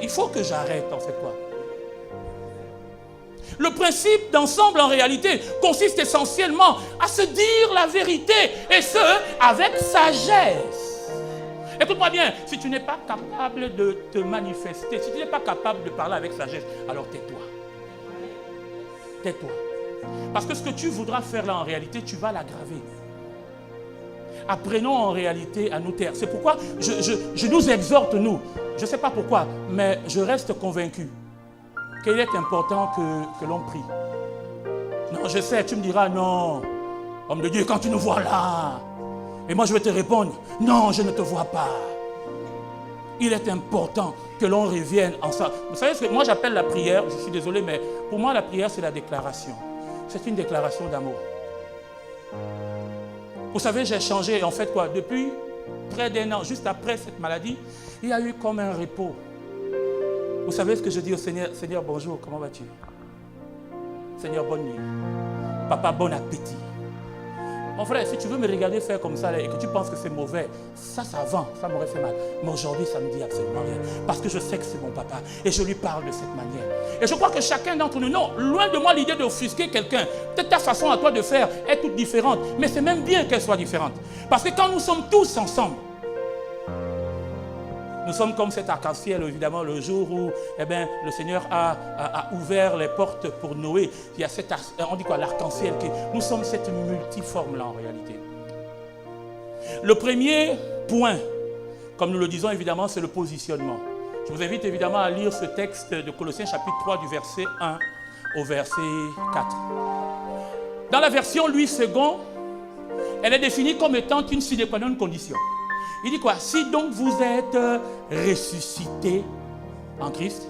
il faut que j'arrête en fait quoi. Le principe d'ensemble en réalité consiste essentiellement à se dire la vérité et ce avec sagesse. Écoute-moi bien, si tu n'es pas capable de te manifester, si tu n'es pas capable de parler avec sagesse, alors tais-toi. Tais-toi. Parce que ce que tu voudras faire là en réalité, tu vas l'aggraver. Apprenons en réalité à nous taire. C'est pourquoi je nous exhorte, nous. Je ne sais pas pourquoi, mais je reste convaincu qu'il est important que l'on prie. Non, je sais, tu me diras, non, homme de Dieu, quand tu nous vois là, et moi je vais te répondre, non, je ne te vois pas. Il est important que l'on revienne ensemble. Vous savez ce que moi j'appelle la prière, je suis désolé, mais pour moi la prière c'est la déclaration. C'est une déclaration d'amour. Vous savez, j'ai changé, en fait quoi, depuis près d'un an, juste après cette maladie, il y a eu comme un repos. Vous savez ce que je dis au Seigneur? Seigneur, bonjour, comment vas-tu? Seigneur, bonne nuit. Papa, bon appétit. Mon frère, si tu veux me regarder faire comme ça là, et que tu penses que c'est mauvais, ça avant, ça m'aurait fait mal. Mais aujourd'hui, ça me dit absolument rien. Parce que je sais que c'est mon papa et je lui parle de cette manière. Et je crois que chacun d'entre nous, non, loin de moi l'idée d'offusquer quelqu'un. Peut-être ta façon à toi de faire est toute différente, mais c'est même bien qu'elle soit différente. Parce que quand nous sommes tous ensemble, nous sommes comme cet arc-en-ciel, évidemment, le jour où le Seigneur a ouvert les portes pour Noé. Il y a cet, on dit quoi, l'arc-en-ciel. Nous sommes cette multiforme-là en réalité. Le premier point, comme nous le disons évidemment, c'est le positionnement. Je vous invite évidemment à lire ce texte de Colossiens chapitre 3 du verset 1 au verset 4. Dans la version Louis II, elle est définie comme étant une sine qua non condition. Il dit quoi? Si donc vous êtes ressuscité en Christ,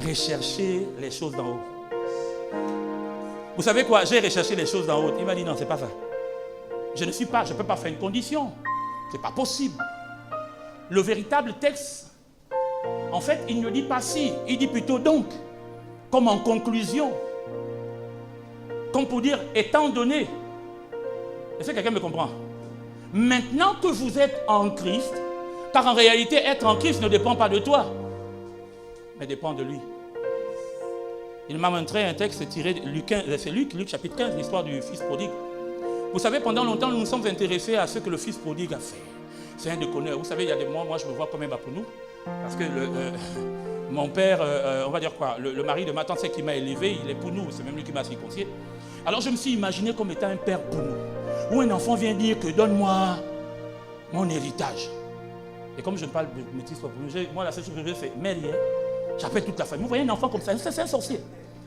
recherchez les choses d'en haut. Vous savez quoi? J'ai recherché les choses d'en haut. Il m'a dit non, c'est pas ça. Je ne peux pas faire une condition. C'est pas possible. Le véritable texte, en fait, il ne dit pas si, il dit plutôt donc, comme en conclusion, comme pour dire étant donné. Est-ce que quelqu'un me comprend? Maintenant que vous êtes en Christ, car en réalité, être en Christ ne dépend pas de toi, mais dépend de lui. Il m'a montré un texte tiré de Luc chapitre 15, l'histoire du fils prodigue. Vous savez, pendant longtemps, nous nous sommes intéressés à ce que le fils prodigue a fait. C'est un déconneur. Vous savez, il y a des moments, moi je me vois comme un bapounou, parce que mon père, on va dire quoi, le mari de ma tante, c'est qui m'a élevé, il est pounou, c'est même lui qui m'a circoncisé. Alors je me suis imaginé comme étant un père pounou, où un enfant vient dire que donne-moi mon héritage. Et comme je parle de métis, moi la seule chose que je veux c'est mère, j'appelle toute la famille. Vous voyez un enfant comme ça, c'est un sorcier.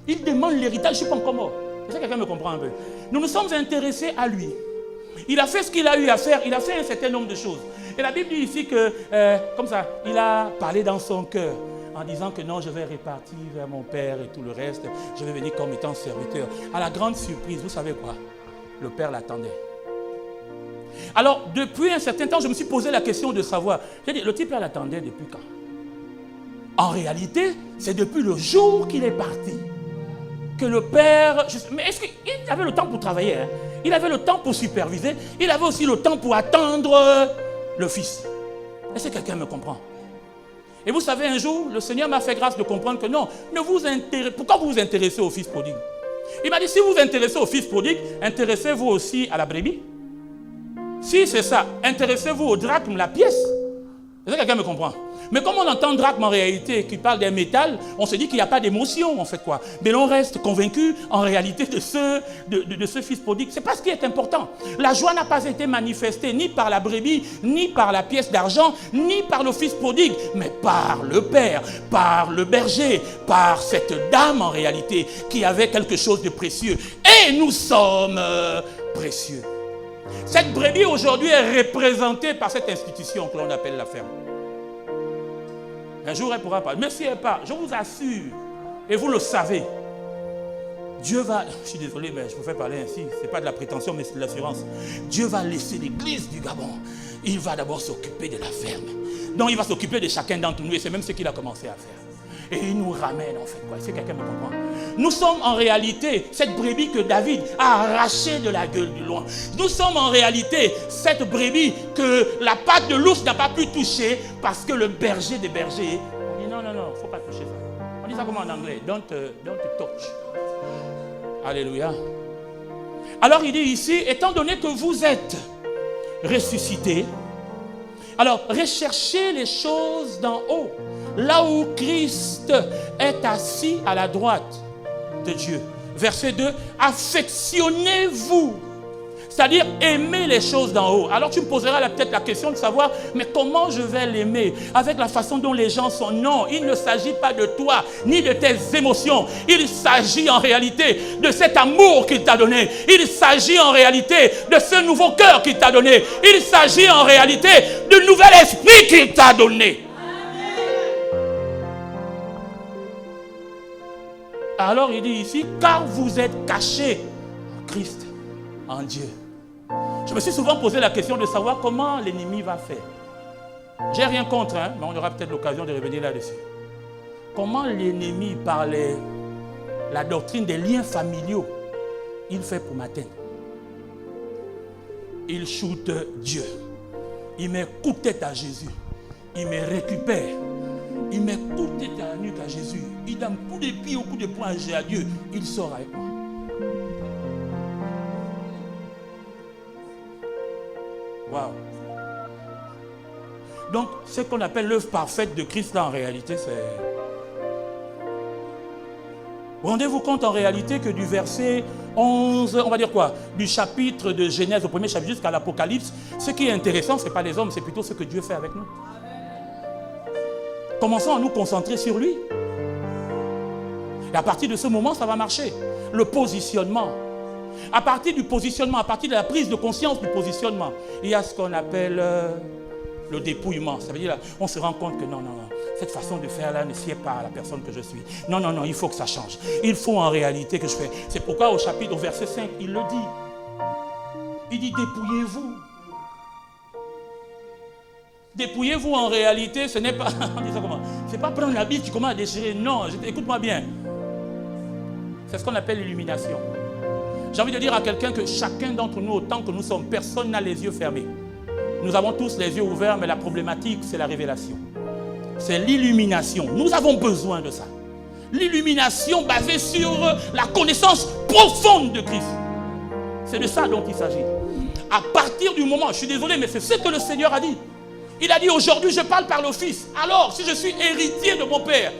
Il demande l'héritage, je ne suis pas encore mort. Est-ce que quelqu'un me comprend un peu? Nous nous sommes intéressés à lui. Il a fait ce qu'il a eu à faire, il a fait un certain nombre de choses. Et la Bible dit ici que, comme ça, il a parlé dans son cœur en disant que non, je vais répartir vers mon père et tout le reste. Je vais venir comme étant serviteur. À la grande surprise, vous savez quoi? Le père l'attendait. Alors, depuis un certain temps, je me suis posé la question de savoir, j'ai dit, le type là l'attendait depuis quand? En réalité, c'est depuis le jour qu'il est parti que le père... Mais est-ce qu'il avait le temps pour travailler, hein? Il avait le temps pour superviser. Il avait aussi le temps pour attendre le fils. Est-ce que quelqu'un me comprend? Et vous savez, un jour, le Seigneur m'a fait grâce de comprendre que non, pourquoi vous vous intéressez au fils prodigue? Il m'a dit, si vous vous intéressez au fils prodigue, intéressez-vous aussi à la brebis. Si c'est ça, intéressez-vous au drachme, la pièce. Est-ce que quelqu'un me comprend? Mais comme on entend drachme en réalité qui parle d'un métal, on se dit qu'il n'y a pas d'émotion en fait quoi. Mais l'on reste convaincu en réalité de ce fils prodigue. Ce n'est pas ce qui est important. La joie n'a pas été manifestée ni par la brebis, ni par la pièce d'argent, ni par le fils prodigue, mais par le père, par le berger, par cette dame en réalité qui avait quelque chose de précieux. Et nous sommes précieux. Cette brebis aujourd'hui est représentée par cette institution que l'on appelle la ferme. Un jour, elle pourra parler. Mais si elle part, je vous assure, et vous le savez, Dieu va... Je suis désolé, mais je vous fais parler ainsi. Ce n'est pas de la prétention, mais c'est de l'assurance. Dieu va laisser l'église du Gabon. Il va d'abord s'occuper de la ferme. Donc, il va s'occuper de chacun d'entre nous. Et c'est même ce qu'il a commencé à faire. Et il nous ramène, en fait. Est-ce que quelqu'un me comprend? Nous sommes en réalité cette brebis que David a arrachée de la gueule du lion. Nous sommes en réalité cette brebis que la patte de l'ours n'a pas pu toucher parce que le berger des bergers dit non, il ne faut pas toucher ça. On dit ça comment en anglais? Don't touch. Alléluia. Alors il dit ici, étant donné que vous êtes ressuscités, alors recherchez les choses d'en haut, là où Christ est assis à la droite de Dieu. Verset 2, affectionnez-vous, c'est-à-dire aimez les choses d'en haut. Alors tu me poseras peut-être la question de savoir, mais comment je vais l'aimer? Avec la façon dont les gens sont. Non, il ne s'agit pas de toi, ni de tes émotions. Il s'agit en réalité de cet amour qu'il t'a donné. Il s'agit en réalité de ce nouveau cœur qu'il t'a donné. Il s'agit en réalité du nouvel esprit qu'il t'a donné. Alors il dit ici, car vous êtes cachés en Christ, en Dieu. Je me suis souvent posé la question de savoir comment l'ennemi va faire. J'ai rien contre, mais on aura peut-être l'occasion de revenir là-dessus. Comment l'ennemi, par la doctrine des liens familiaux, il fait pour m'atteindre? Il shoot Dieu. Il met coup de tête à Jésus. Il me récupère. Il met coup de tête à la nuque à Jésus. Il donne coup de pied ou coup de poing à Dieu. Il sort avec moi. Waouh. Donc, ce qu'on appelle l'œuvre parfaite de Christ, là, en réalité, c'est... Rendez-vous compte, en réalité, que du verset 11, on va dire quoi? Du chapitre de Genèse, au premier chapitre jusqu'à l'Apocalypse, ce qui est intéressant, ce n'est pas les hommes, c'est plutôt ce que Dieu fait avec nous. Commençons à nous concentrer sur lui. Et à partir de ce moment, ça va marcher. Le positionnement. À partir du positionnement, à partir de la prise de conscience du positionnement, il y a ce qu'on appelle le dépouillement. Ça veut dire, on se rend compte que non, cette façon de faire là ne sied pas à la personne que je suis. Non, il faut que ça change. Il faut en réalité que je fais. C'est pourquoi au verset 5, il le dit. Il dit, dépouillez-vous. Dépouillez-vous en réalité, ce n'est pas... On dit ça comment? C'est pas prendre la Bible, tu commences à déchirer. Non, écoute-moi bien. C'est ce qu'on appelle l'illumination. J'ai envie de dire à quelqu'un que chacun d'entre nous, autant que nous sommes, personne n'a les yeux fermés. Nous avons tous les yeux ouverts, mais la problématique, c'est la révélation. C'est l'illumination. Nous avons besoin de ça. L'illumination basée sur la connaissance profonde de Christ. C'est de ça dont il s'agit. À partir du moment, je suis désolé, mais c'est ce que le Seigneur a dit. Il a dit, aujourd'hui, je parle par le Fils. Alors, si je suis héritier de mon Père,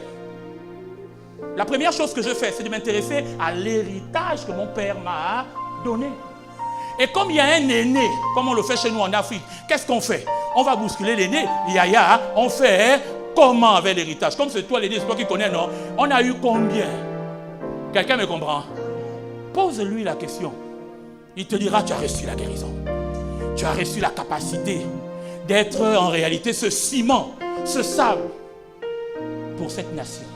la première chose que je fais, c'est de m'intéresser à l'héritage que mon Père m'a donné. Et comme il y a un aîné, comme on le fait chez nous en Afrique, qu'est-ce qu'on fait? On va bousculer l'aîné, on fait comment avec l'héritage? Comme c'est toi l'aîné, c'est toi qui connais, non? On a eu combien? Quelqu'un me comprend? Pose-lui la question. Il te dira, tu as reçu la guérison. Tu as reçu la capacité d'être en réalité ce ciment, ce sable pour cette nation.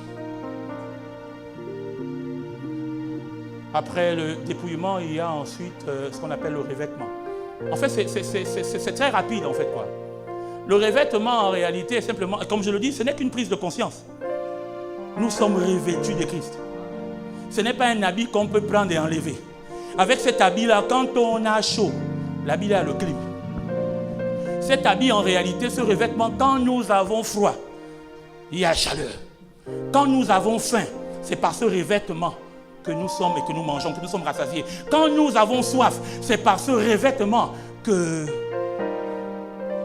Après le dépouillement, il y a ensuite ce qu'on appelle le revêtement. En fait, c'est très rapide en fait, quoi. Le revêtement en réalité est simplement, comme je le dis, ce n'est qu'une prise de conscience. Nous sommes revêtus de Christ. Ce n'est pas un habit qu'on peut prendre et enlever. Avec cet habit-là, quand on a chaud, l'habit a le clim. Cet habit en réalité, ce revêtement, quand nous avons froid, il y a chaleur. Quand nous avons faim, c'est par ce revêtement que nous sommes et que nous mangeons, que nous sommes rassasiés. Quand nous avons soif, c'est par ce revêtement que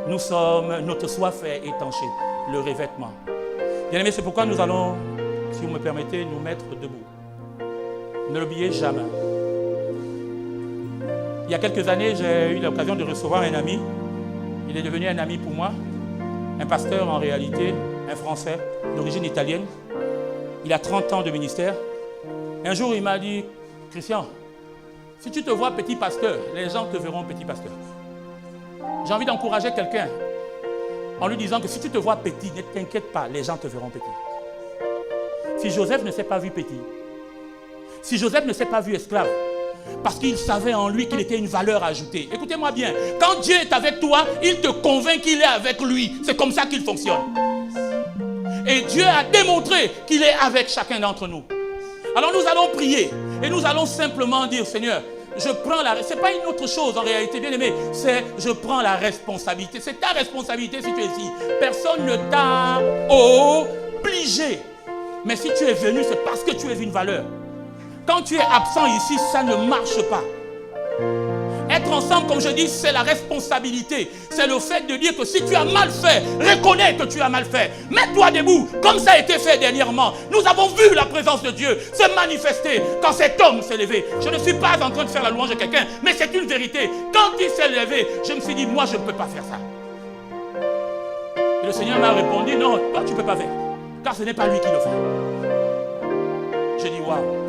nous sommes, notre soif est étanchée, le revêtement. Bien aimés, c'est pourquoi nous allons, si vous me permettez, nous mettre debout. Ne l'oubliez jamais. Il y a quelques années, j'ai eu l'occasion de recevoir un ami. Il est devenu un ami pour moi, un pasteur en réalité, un Français d'origine italienne. Il a 30 ans de ministère. Un jour, il m'a dit, Christian, si tu te vois petit pasteur, les gens te verront petit pasteur. J'ai envie d'encourager quelqu'un en lui disant que si tu te vois petit, ne t'inquiète pas, les gens te verront petit. Si Joseph ne s'est pas vu petit, si Joseph ne s'est pas vu esclave, parce qu'il savait en lui qu'il était une valeur ajoutée. Écoutez-moi bien, quand Dieu est avec toi, il te convainc qu'il est avec lui. C'est comme ça qu'il fonctionne. Et Dieu a démontré qu'il est avec chacun d'entre nous. Alors nous allons prier et nous allons simplement dire, Seigneur, je prends la... Ce n'est pas une autre chose en réalité, bien aimé. C'est je prends la responsabilité. C'est ta responsabilité si tu es ici. Personne ne t'a obligé. Mais si tu es venu, c'est parce que tu es une valeur. Quand tu es absent ici, ça ne marche pas. Être ensemble, comme je dis, c'est la responsabilité. C'est le fait de dire que si tu as mal fait, reconnais que tu as mal fait. Mets-toi debout, comme ça a été fait dernièrement. Nous avons vu la présence de Dieu se manifester quand cet homme s'est levé. Je ne suis pas en train de faire la louange de quelqu'un, mais c'est une vérité. Quand il s'est levé, je me suis dit, moi, je ne peux pas faire ça. Et le Seigneur m'a répondu, non, toi, tu ne peux pas faire. Car ce n'est pas lui qui le fait. Je dis, waouh.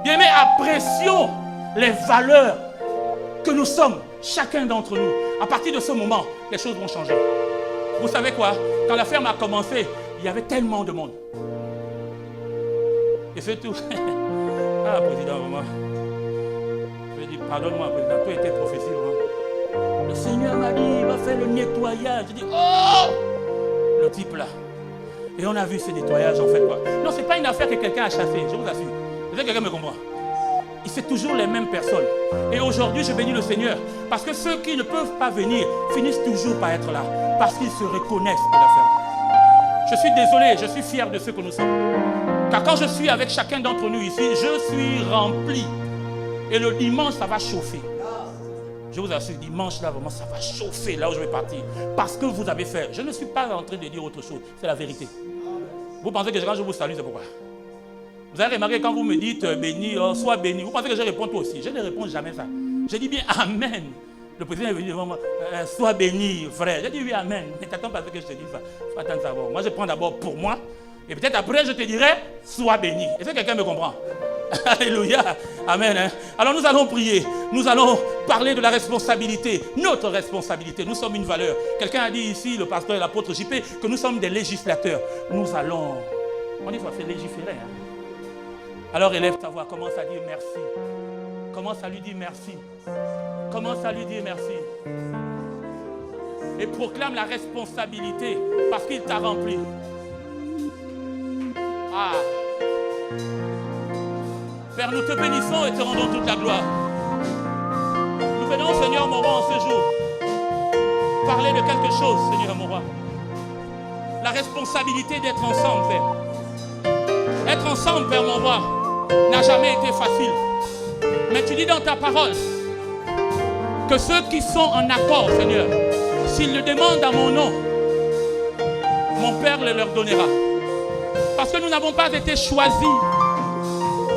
Bien aimé, apprécions les valeurs que nous sommes, chacun d'entre nous. À partir de ce moment, les choses vont changer. Vous savez quoi? Quand la ferme a commencé, il y avait tellement de monde. Et c'est tout. Ah, président, maman. Je dis, pardonne-moi, président, toi était prophétie. Hein? Le Seigneur m'a dit, il va faire le nettoyage. Je dis, oh! Le type là. Et on a vu ce nettoyage en fait quoi. Non, ce n'est pas une affaire que quelqu'un a chassée, je vous assure. Est-ce que quelqu'un me comprend? C'est toujours les mêmes personnes. Et aujourd'hui, je bénis le Seigneur. Parce que ceux qui ne peuvent pas venir finissent toujours par être là. Parce qu'ils se reconnaissent à la ferme. Je suis désolé, je suis fier de ce que nous sommes. Car quand je suis avec chacun d'entre nous ici, je suis rempli. Et le dimanche, ça va chauffer. Je vous assure, dimanche, là, vraiment, ça va chauffer là où je vais partir. Parce que vous avez fait. Je ne suis pas en train de dire autre chose. C'est la vérité. Vous pensez que quand je vous salue, c'est pourquoi? Vous avez remarqué quand vous me dites béni, oh, sois béni. Vous pensez que je réponds toi aussi? Je ne réponds jamais ça. Je dis bien Amen. Le président est venu devant moi. Sois béni, frère. Je dis oui, Amen. Mais t'attends pas que je te dise ça. Il faut attendre d'abord. Moi, je prends d'abord pour moi. Et peut-être après, je te dirai, sois béni. Est-ce que quelqu'un me comprend? Alléluia. Amen. Hein? Alors nous allons prier. Nous allons parler de la responsabilité. Notre responsabilité. Nous sommes une valeur. Quelqu'un a dit ici, le pasteur et l'apôtre JP, que nous sommes des législateurs. Nous allons... On dit qu'il faut légiférer. Hein? Alors élève ta voix, commence à dire merci. Commence à lui dire merci. Commence à lui dire merci. Et proclame la responsabilité parce qu'il t'a rempli. Ah. Père, nous te bénissons et te rendons toute la gloire. Nous venons, Seigneur mon roi, en ce jour, parler de quelque chose, Seigneur mon roi. La responsabilité d'être ensemble, Père. Être ensemble, Père mon roi, n'a jamais été facile. Mais tu dis dans ta parole que ceux qui sont en accord, Seigneur, s'ils le demandent à mon nom, mon Père le leur donnera. Parce que nous n'avons pas été choisis.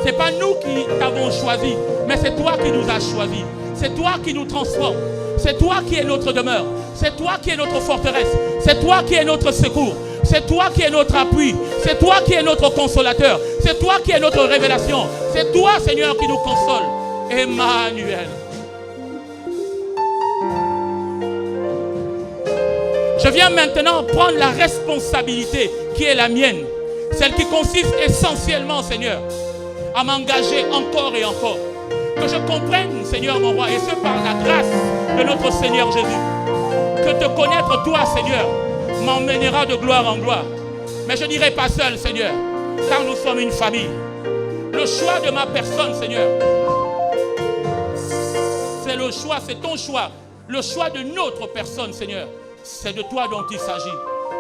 Ce n'est pas nous qui t'avons choisi, mais c'est toi qui nous as choisis. C'est toi qui nous transformes. C'est toi qui es notre demeure. C'est toi qui es notre forteresse. C'est toi qui es notre secours. C'est toi qui es notre appui. C'est toi qui es notre consolateur. C'est toi qui es notre révélation. C'est toi, Seigneur, qui nous console. Emmanuel. Je viens maintenant prendre la responsabilité qui est la mienne. Celle qui consiste essentiellement, Seigneur, à m'engager encore et encore. Que je comprenne, Seigneur mon roi, et ce par la grâce de notre Seigneur Jésus. Que te connaître, toi, Seigneur, m'emmènera de gloire en gloire. Mais je n'irai pas seul, Seigneur, car nous sommes une famille. Le choix de ma personne, Seigneur, c'est le choix, c'est ton choix. Le choix de notre personne, Seigneur, c'est de toi dont il s'agit.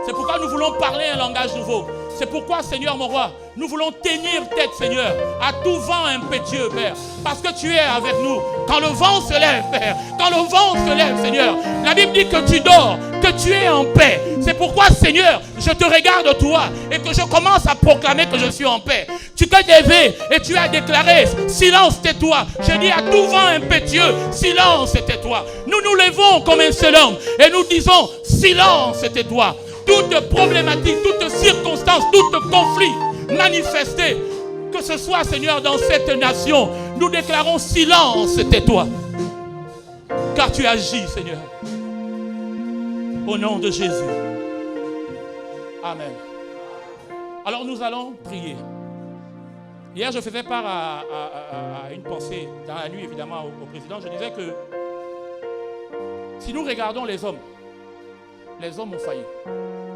C'est pourquoi nous voulons parler un langage nouveau. C'est pourquoi, Seigneur mon roi, nous voulons tenir tête, Seigneur, à tout vent impétueux, Père. Parce que tu es avec nous. Quand le vent se lève, Père, quand le vent se lève, Seigneur, la Bible dit que tu dors, que tu es en paix. C'est pourquoi, Seigneur, je te regarde toi et que je commence à proclamer que je suis en paix. Tu t'es levé et tu as déclaré, silence, tais-toi. Je dis à tout vent impétueux, silence, tais-toi. Nous nous levons comme un seul homme et nous disons, silence, tais-toi. Toute problématique, toute circonstance, tout conflit manifesté, que ce soit, Seigneur, dans cette nation, nous déclarons silence, tais-toi. Car tu agis, Seigneur. Au nom de Jésus. Amen. Alors nous allons prier. Hier, je faisais part à une pensée dans la nuit, évidemment, au président. Je disais que si nous regardons les hommes ont failli.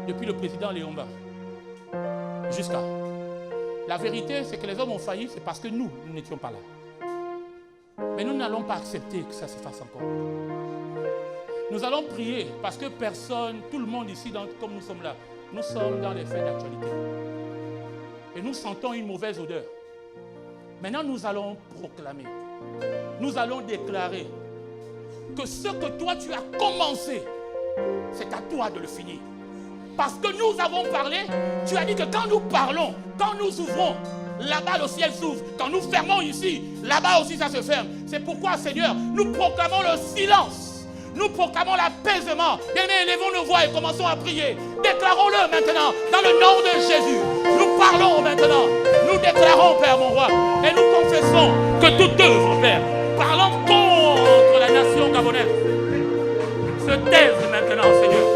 Depuis le président Léomba jusqu'à. La vérité, c'est que les hommes ont failli, c'est parce que nous n'étions pas là. Mais nous n'allons pas accepter que ça se fasse encore. Nous allons prier parce que personne, tout le monde ici, comme nous sommes là, nous sommes dans les faits d'actualité. Et nous sentons une mauvaise odeur. Maintenant, nous allons proclamer, nous allons déclarer que ce que toi tu as commencé, c'est à toi de le finir. Parce que nous avons parlé, tu as dit que quand nous parlons, quand nous ouvrons, là-bas le ciel s'ouvre. Quand nous fermons ici, là-bas aussi ça se ferme. C'est pourquoi, Seigneur, nous proclamons le silence. Nous proclamons l'apaisement. Bien, élevons nos voix et commençons à prier. Déclarons-le maintenant, dans le nom de Jésus. Nous parlons maintenant. Nous déclarons, Père mon roi. Et nous confessons que toute œuvre, Père, parlant contre la nation gabonaise, se taise maintenant, Seigneur.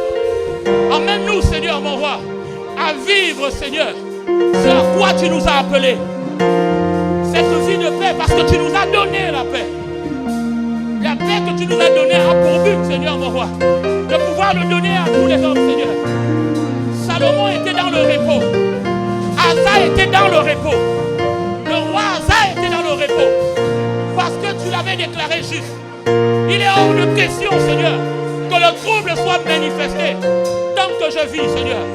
Emmène-nous, Seigneur, mon roi, à vivre, Seigneur, ce à quoi tu nous as appelés. Cette vie de paix, parce que tu nous as donné la paix. La paix que tu nous as donnée a pour but, Seigneur, mon roi, de pouvoir le donner à tous les hommes, Seigneur. Salomon était dans le repos. Asa était dans le repos. Le roi Asa était dans le repos. Parce que tu l'avais déclaré juste. Il est hors de question, Seigneur, que le trouble soit manifesté. Tant que je vis, Seigneur,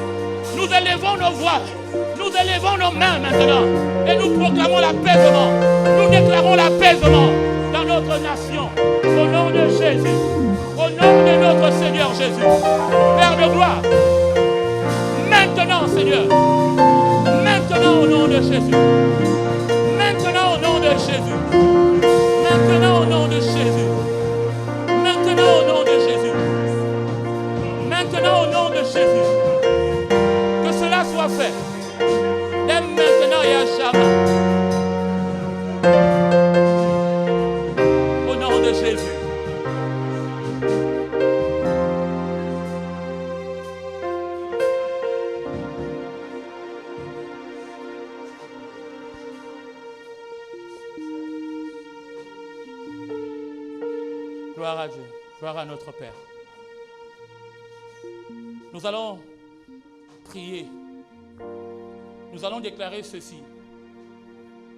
nous élevons nos voix, nous élevons nos mains maintenant et nous proclamons l'apaisement. Nous déclarons l'apaisement dans notre nation. Au nom de Jésus, au nom de notre Seigneur Jésus, Père de gloire, maintenant, Seigneur, maintenant au nom de Jésus, maintenant au nom de Jésus, maintenant au nom de Jésus, maintenant au nom de Jésus. Maintenant au nom de Jésus, que cela soit fait, dès maintenant et à jamais. Au nom de Jésus. Gloire à Dieu, gloire à notre Père. Nous allons prier. Nous allons déclarer ceci.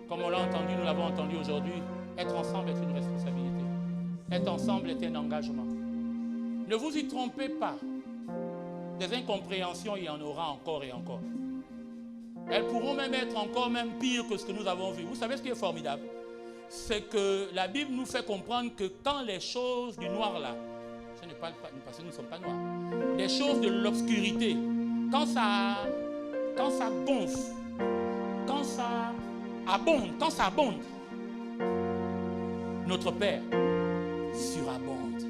Comme on l'a entendu, nous l'avons entendu aujourd'hui, être ensemble est une responsabilité. Être ensemble est un engagement. Ne vous y trompez pas. Des incompréhensions, il y en aura encore et encore. Elles pourront même être encore même pires que ce que nous avons vu. Vous savez ce qui est formidable? C'est que la Bible nous fait comprendre que quand les choses du noir là, ce n'est pas parce que nous ne sommes pas noirs, les choses de l'obscurité, quand ça gonfle, quand ça abonde, notre Père surabonde.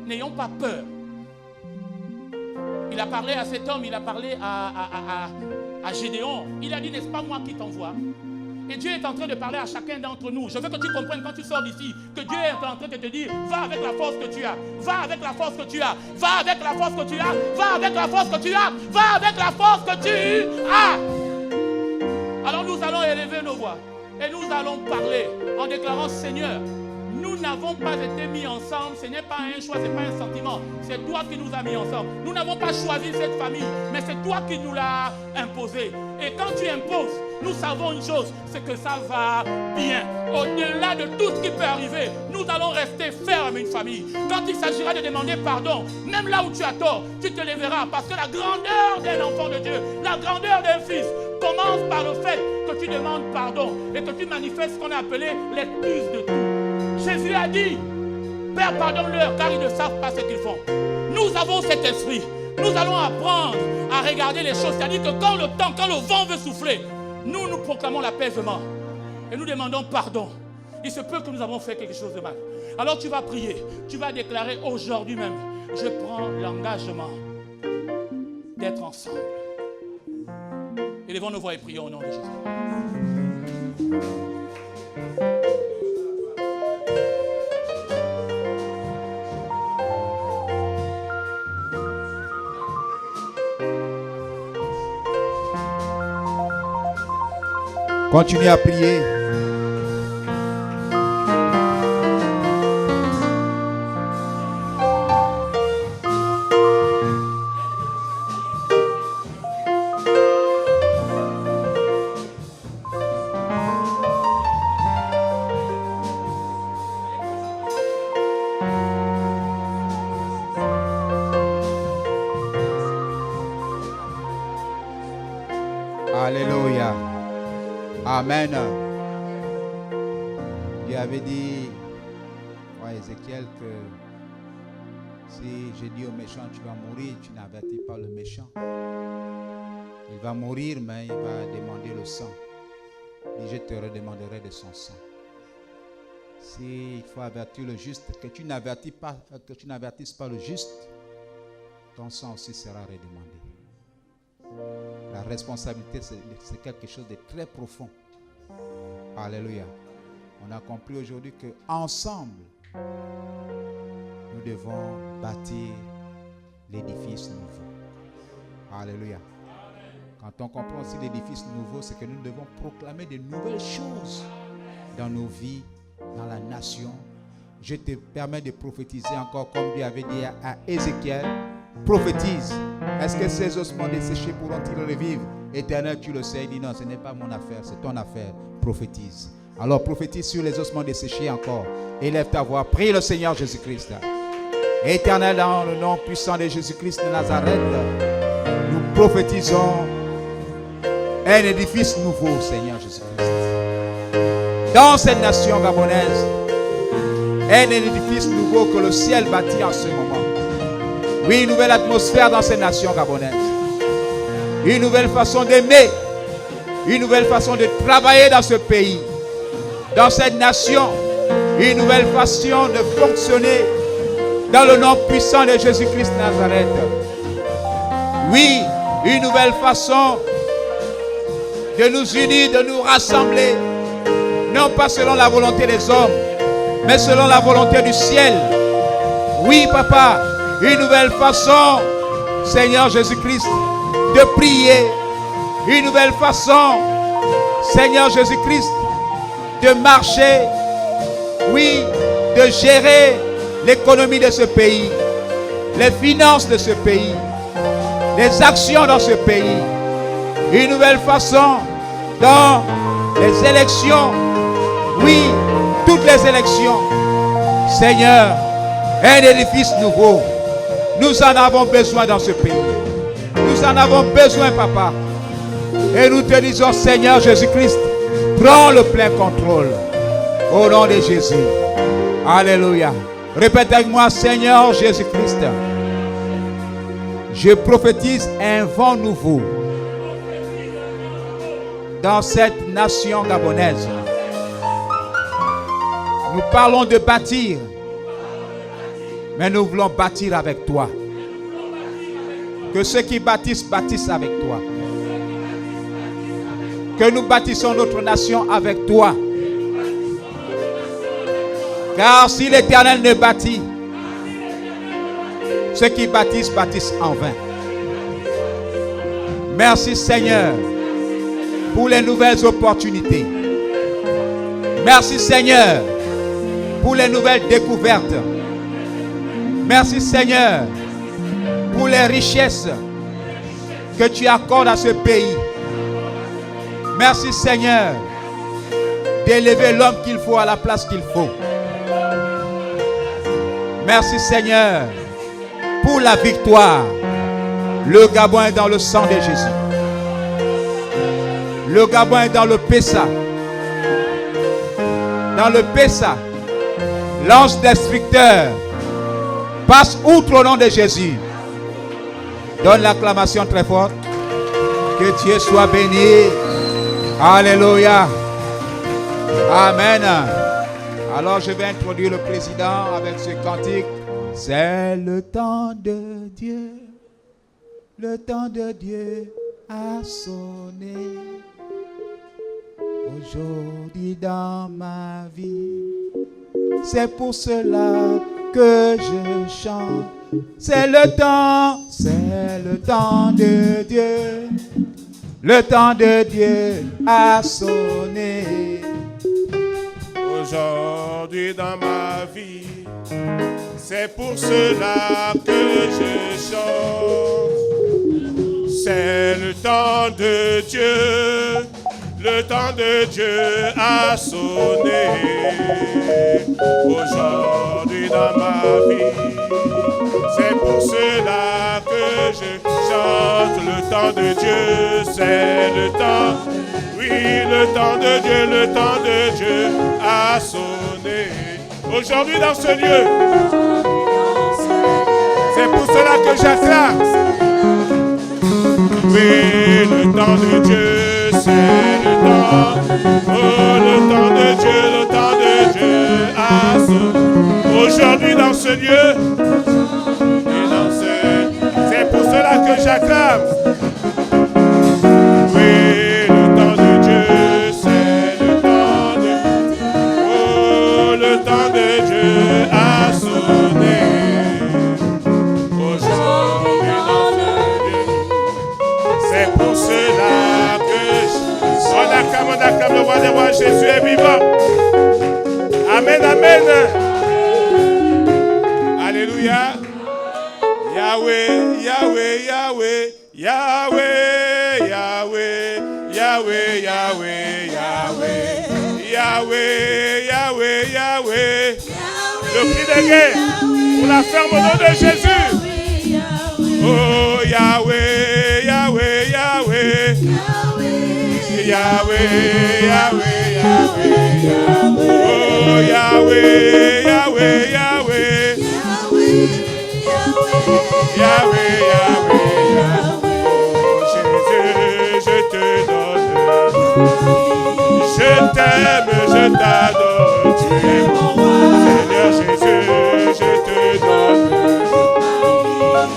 N'ayons pas peur. Il Il a parlé à cet homme, il a parlé à Gédéon. Il a dit, n'est-ce pas moi qui t'envoie? Et Dieu est en train de parler à chacun d'entre nous. Je veux que tu comprennes quand tu sors d'ici que Dieu est en train de te dire, va avec la force que tu as, va avec la force que tu as, va avec la force que tu as, va avec la force que tu as, va avec la force que tu as. Alors nous allons élever nos voix et nous allons parler en déclarant, Seigneur, nous n'avons pas été mis ensemble, ce n'est pas un choix, ce n'est pas un sentiment, c'est toi qui nous as mis ensemble. Nous n'avons pas choisi cette famille, mais c'est toi qui nous l'as imposé. Et quand tu imposes, nous savons une chose, c'est que ça va bien. Au-delà de tout ce qui peut arriver, nous allons rester fermes une famille. Quand il s'agira de demander pardon, même là où tu as tort, tu te lèveras. Parce que la grandeur d'un enfant de Dieu, la grandeur d'un fils, commence par le fait que tu demandes pardon et que tu manifestes ce qu'on a appelé l'excuse de tout. Jésus a dit, Père, pardonne-leur car ils ne savent pas ce qu'ils font. Nous avons cet esprit. Nous allons apprendre à regarder les choses. C'est-à-dire que quand le vent veut souffler, nous proclamons l'apaisement et nous demandons pardon. Il se peut que nous avons fait quelque chose de mal. Alors tu vas prier, tu vas déclarer aujourd'hui même, je prends l'engagement d'être ensemble. Élevons nos voix et prions au nom de Jésus. Continuez à prier. Alléluia. Amen. Dieu avait dit à Ézéchiel que si j'ai dit au méchant tu vas mourir, tu n'avertis pas le méchant. Il va mourir, mais il va demander le sang. Et je te redemanderai de son sang. S'il faut avertir le juste, que tu n'avertisses pas le juste, ton sang aussi sera redemandé. La responsabilité, c'est quelque chose de très profond. Alléluia. On a compris aujourd'hui qu'ensemble, nous devons bâtir l'édifice nouveau. Alléluia. Quand on comprend aussi l'édifice nouveau, c'est que nous devons proclamer de nouvelles choses dans nos vies, dans la nation. Je te permets de prophétiser encore comme Dieu avait dit à Ézéchiel. Prophétise. Est-ce que ces ossements desséchés pourront-ils revivre? Éternel, tu le sais. Il dit non, ce n'est pas mon affaire, c'est ton affaire. Prophétise. Alors prophétise sur les ossements desséchés encore. Élève ta voix. Prie le Seigneur Jésus-Christ. Éternel, dans le nom puissant de Jésus-Christ de Nazareth, nous prophétisons un édifice nouveau, Seigneur Jésus-Christ. Dans cette nation gabonaise, un édifice nouveau que le ciel bâtit en ce moment. Oui, une nouvelle atmosphère dans cette nation gabonaise. Une nouvelle façon d'aimer. Une nouvelle façon de travailler dans ce pays. Dans cette nation. Une nouvelle façon de fonctionner. Dans le nom puissant de Jésus-Christ de Nazareth. Oui, une nouvelle façon de nous unir, de nous rassembler. Non pas selon la volonté des hommes, mais selon la volonté du ciel. Oui, papa. Une nouvelle façon, Seigneur Jésus-Christ, de prier. Une nouvelle façon, Seigneur Jésus-Christ, de marcher. Oui, de gérer l'économie de ce pays, les finances de ce pays, les actions dans ce pays. Une nouvelle façon dans les élections. Oui, toutes les élections. Seigneur, un édifice nouveau. Nous en avons besoin dans ce pays. Nous en avons besoin, papa. Et nous te disons, Seigneur Jésus-Christ, prends le plein contrôle. Au nom de Jésus. Alléluia. Répète avec moi, Seigneur Jésus-Christ. Je prophétise un vent nouveau dans cette nation gabonaise. Nous parlons de bâtir. Mais nous voulons bâtir avec toi. Que ceux qui bâtissent, bâtissent avec toi. Que nous bâtissons notre nation avec toi. Car si l'Éternel ne bâtit, ceux qui bâtissent, bâtissent en vain. Merci Seigneur pour les nouvelles opportunités. Merci Seigneur pour les nouvelles découvertes. Merci Seigneur pour les richesses que tu accordes à ce pays. Merci Seigneur d'élever l'homme qu'il faut à la place qu'il faut. Merci Seigneur pour la victoire. Le Gabon est dans le sang de Jésus. Le Gabon est dans le Pessa. Dans le Pessa, l'ange destructeur passe outre au nom de Jésus. Donne l'acclamation très forte. Que Dieu soit béni. Alléluia. Amen. Alors je vais introduire le président avec ce cantique. C'est le temps de Dieu. Le temps de Dieu a sonné. Aujourd'hui dans ma vie. C'est pour cela que je chante. C'est le temps de Dieu. Le temps de Dieu a sonné. Aujourd'hui dans ma vie, c'est pour cela que je chante. C'est le temps de Dieu. Le temps de Dieu a sonné. Aujourd'hui dans ma vie, c'est pour cela que je chante. Le temps de Dieu, c'est le temps. Oui, le temps de Dieu, le temps de Dieu a sonné. Aujourd'hui dans ce lieu, c'est pour cela que j'acclame. Oui, le temps de Dieu, c'est le temps. Oh, le temps de Dieu, le temps de Dieu a sonné. Aujourd'hui dans ce lieu, c'est pour cela que j'acclame. Oui, le temps de Dieu, c'est le temps de Dieu. Oh, le temps de Dieu a sonné. Aujourd'hui dans ce lieu, c'est pour cela que on acclame le roi des rois, Jésus est vivant. Amen, amen. Alléluia. Yahweh, Yahweh, Yahweh, Yahweh, Yahweh, Yahweh, Yahweh, Yahweh, Yahweh, Yahweh. Le cri de guerre pour la ferme au nom de Jésus. Oh Yahweh, Yahweh, Yahweh, Yahweh, Yahweh, Yahweh. Oh Yahweh, Yahweh, Yahweh. Yahweh, Yahweh, Yahweh. Jésus, je te donne. Je t'aime, je t'adore. Tu es mon roi. Seigneur Jésus, je te donne.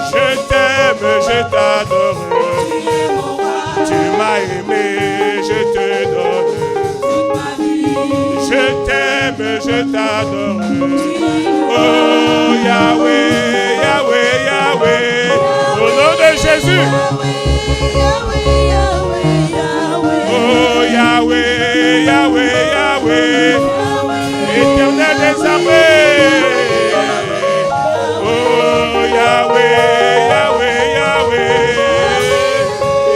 Je t'aime, je t'adore. Tu m'as aimé, je te donne. Je t'aime, je t'adore. Oh Yahweh, Yahweh, Yahweh. Au nom de Jésus. Oh Yahweh, Yahweh, Yahweh. Éternel des armées. Oh Yahweh, Yahweh, Yahweh.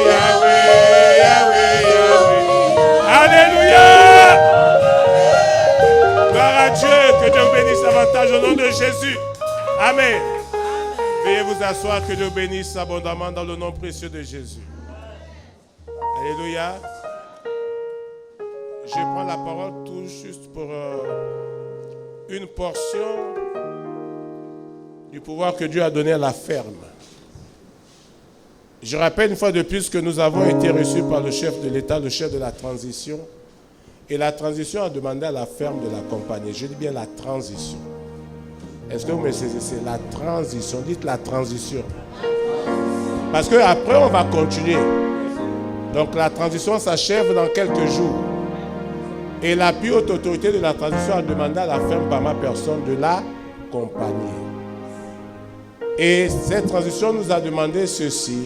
Yahweh, Yahweh, Yahweh. Alléluia. Gloire à Dieu, que Dieu bénisse davantage au nom de Jésus. Amen. Veuillez vous asseoir, que Dieu bénisse abondamment dans le nom précieux de Jésus. Alléluia. Je prends la parole tout juste pour une portion du pouvoir que Dieu a donné à la ferme. Je rappelle une fois de plus que nous avons été reçus par le chef de l'État, le chef de la transition. Et la transition a demandé à la ferme de l'accompagner. Je dis bien la transition. Est-ce que vous me saisissez? La transition. Dites la transition. Parce qu'après, on va continuer. Donc la transition s'achève dans quelques jours. Et la plus haute autorité de la transition a demandé à la ferme par ma personne de l'accompagner. Et cette transition nous a demandé ceci,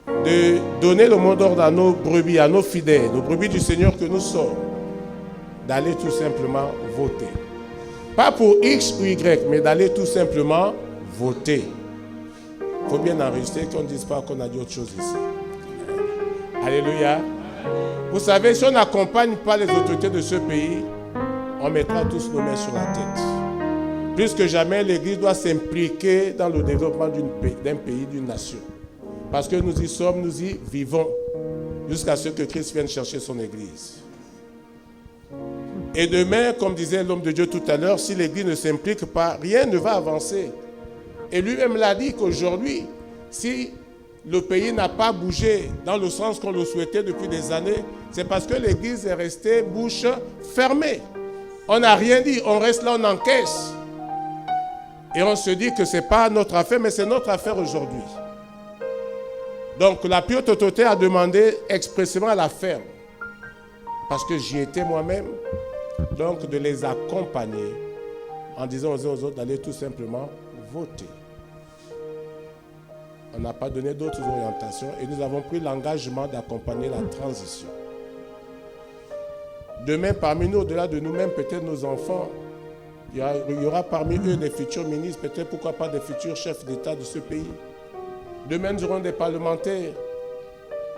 de donner le mot d'ordre à nos brebis, à nos fidèles, aux brebis du Seigneur que nous sommes, d'aller tout simplement voter. Pas pour X ou Y, mais d'aller tout simplement voter. Il faut bien enregistrer qu'on ne dise pas qu'on a dit autre chose ici. Alléluia. Vous savez, si on n'accompagne pas les autorités de ce pays, on mettra tous nos mains sur la tête. Plus que jamais, l'Église doit s'impliquer dans le développement d'un pays, d'une nation. Parce que nous y sommes, nous y vivons, jusqu'à ce que Christ vienne chercher son Église. Et demain, comme disait l'homme de Dieu tout à l'heure, si l'Église ne s'implique pas, rien ne va avancer. Et lui-même l'a dit qu'aujourd'hui, si le pays n'a pas bougé dans le sens qu'on le souhaitait depuis des années, c'est parce que l'Église est restée bouche fermée. On n'a rien dit, on reste là, on encaisse. Et on se dit que ce n'est pas notre affaire, mais c'est notre affaire aujourd'hui. Donc la plus haute autorité a demandé expressément à la ferme, parce que j'y étais moi-même, donc de les accompagner en disant aux autres d'aller tout simplement voter. On n'a pas donné d'autres orientations et nous avons pris l'engagement d'accompagner la transition. Demain, parmi nous, au-delà de nous-mêmes, peut-être nos enfants, il y aura parmi eux des futurs ministres, peut-être pourquoi pas des futurs chefs d'État de ce pays. Demain, nous aurons des parlementaires,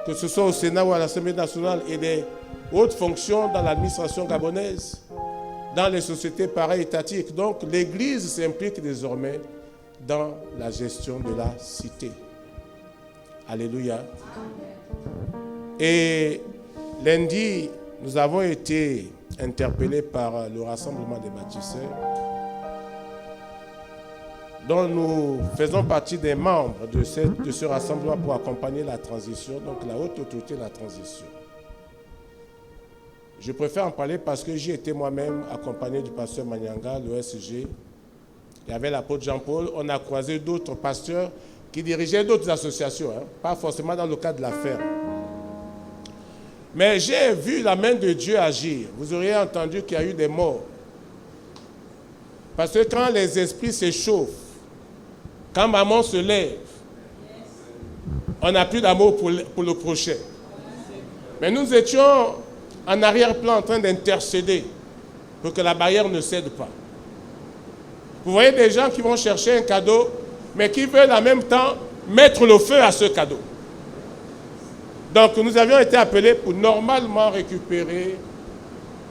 que ce soit au Sénat ou à l'Assemblée nationale, et des hautes fonctions dans l'administration gabonaise, dans les sociétés para-étatiques. Donc, l'Église s'implique désormais dans la gestion de la cité. Alléluia. Et lundi, nous avons été interpellés par le rassemblement des bâtisseurs, dont nous faisons partie des membres de ce rassemblement pour accompagner la transition, donc la haute autorité de la transition. Je préfère en parler parce que j'y étais moi-même accompagné du pasteur Manyanga, l'OSG. Il y avait l'apôtre Jean-Paul. On a croisé d'autres pasteurs qui dirigeaient d'autres associations, pas forcément dans le cadre de la ferme. Mais j'ai vu la main de Dieu agir. Vous auriez entendu qu'il y a eu des morts. Parce que quand les esprits s'échauffent, quand maman se lève, on n'a plus d'amour pour le prochain. Mais nous étions en arrière-plan en train d'intercéder pour que la barrière ne cède pas. Vous voyez des gens qui vont chercher un cadeau, mais qui veulent en même temps mettre le feu à ce cadeau. Donc nous avions été appelés pour normalement récupérer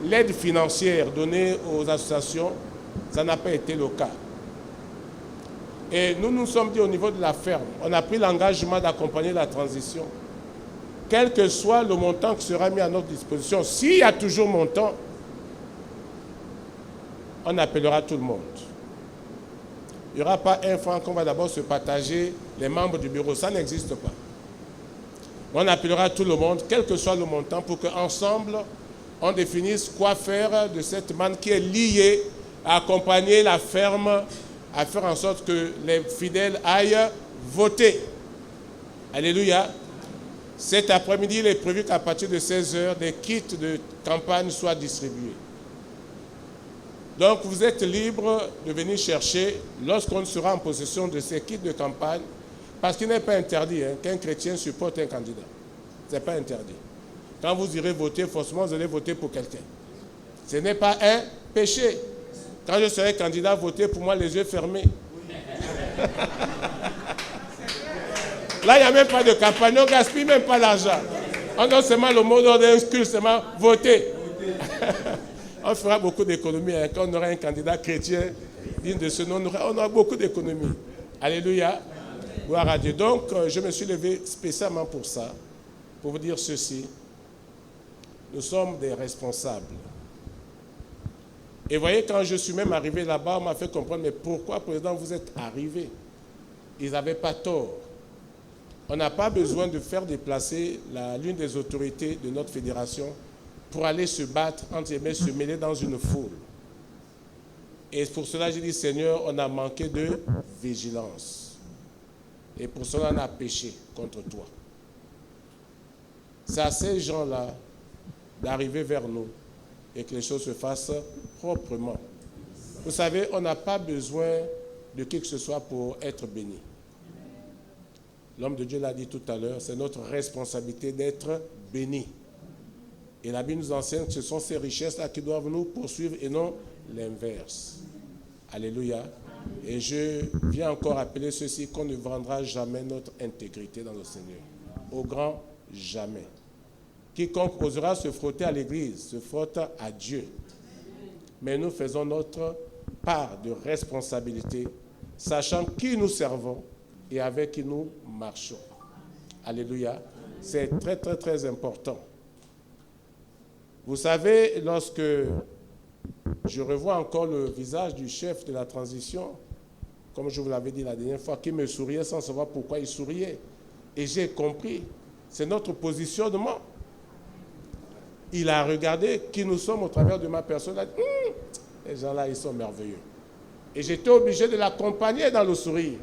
l'aide financière donnée aux associations. Ça n'a pas été le cas. Et nous nous sommes dit au niveau de la ferme, on a pris l'engagement d'accompagner la transition. Quel que soit le montant qui sera mis à notre disposition, s'il y a toujours montant, on appellera tout le monde. Il n'y aura pas un franc qu'on va d'abord se partager les membres du bureau. Ça n'existe pas. On appellera tout le monde, quel que soit le montant, pour qu'ensemble, on définisse quoi faire de cette manne qui est liée à accompagner la ferme, à faire en sorte que les fidèles aillent voter. Alléluia. Cet après-midi, il est prévu qu'à partir de 16h, des kits de campagne soient distribués. Donc, vous êtes libre de venir chercher lorsqu'on sera en possession de ces kits de campagne, parce qu'il n'est pas interdit qu'un chrétien supporte un candidat. Ce n'est pas interdit. Quand vous irez voter, forcément, vous allez voter pour quelqu'un. Ce n'est pas un péché. Quand je serai candidat, voter pour moi les yeux fermés. Là, il n'y a même pas de campagne, on ne gaspille même pas l'argent. On donne seulement le mot d'ordre, seulement voter. On fera beaucoup d'économies. Quand on aura un candidat chrétien digne de ce nom, on aura beaucoup d'économies. Alléluia. Gloire à Dieu. Donc, je me suis levé spécialement pour ça, pour vous dire ceci. Nous sommes des responsables. Et voyez, quand je suis même arrivé là-bas, on m'a fait comprendre, mais pourquoi, président, vous êtes arrivé? Ils n'avaient pas tort. On n'a pas besoin de faire déplacer l'une des autorités de notre fédération pour aller se battre, entre guillemets, se mêler dans une foule. Et pour cela, j'ai dit, Seigneur, on a manqué de vigilance. Et pour cela, on a péché contre toi. C'est à ces gens-là d'arriver vers nous et que les choses se fassent proprement. Vous savez, on n'a pas besoin de qui que ce soit pour être béni. L'homme de Dieu l'a dit tout à l'heure, c'est notre responsabilité d'être béni. Et la Bible nous enseigne que ce sont ces richesses-là qui doivent nous poursuivre et non l'inverse. Alléluia. Et je viens encore appeler ceci, qu'on ne vendra jamais notre intégrité dans le Seigneur. Au grand jamais. Quiconque osera se frotter à l'Église se frotte à Dieu. Mais nous faisons notre part de responsabilité, sachant qui nous servons et avec qui nous marchons. Alléluia. C'est très, très, très important. Vous savez, lorsque je revois encore le visage du chef de la transition, comme je vous l'avais dit la dernière fois, qui me souriait sans savoir pourquoi il souriait. Et j'ai compris, c'est notre positionnement. Il a regardé qui nous sommes au travers de ma personne. Il a dit, les gens-là, ils sont merveilleux. Et j'étais obligé de l'accompagner dans le sourire.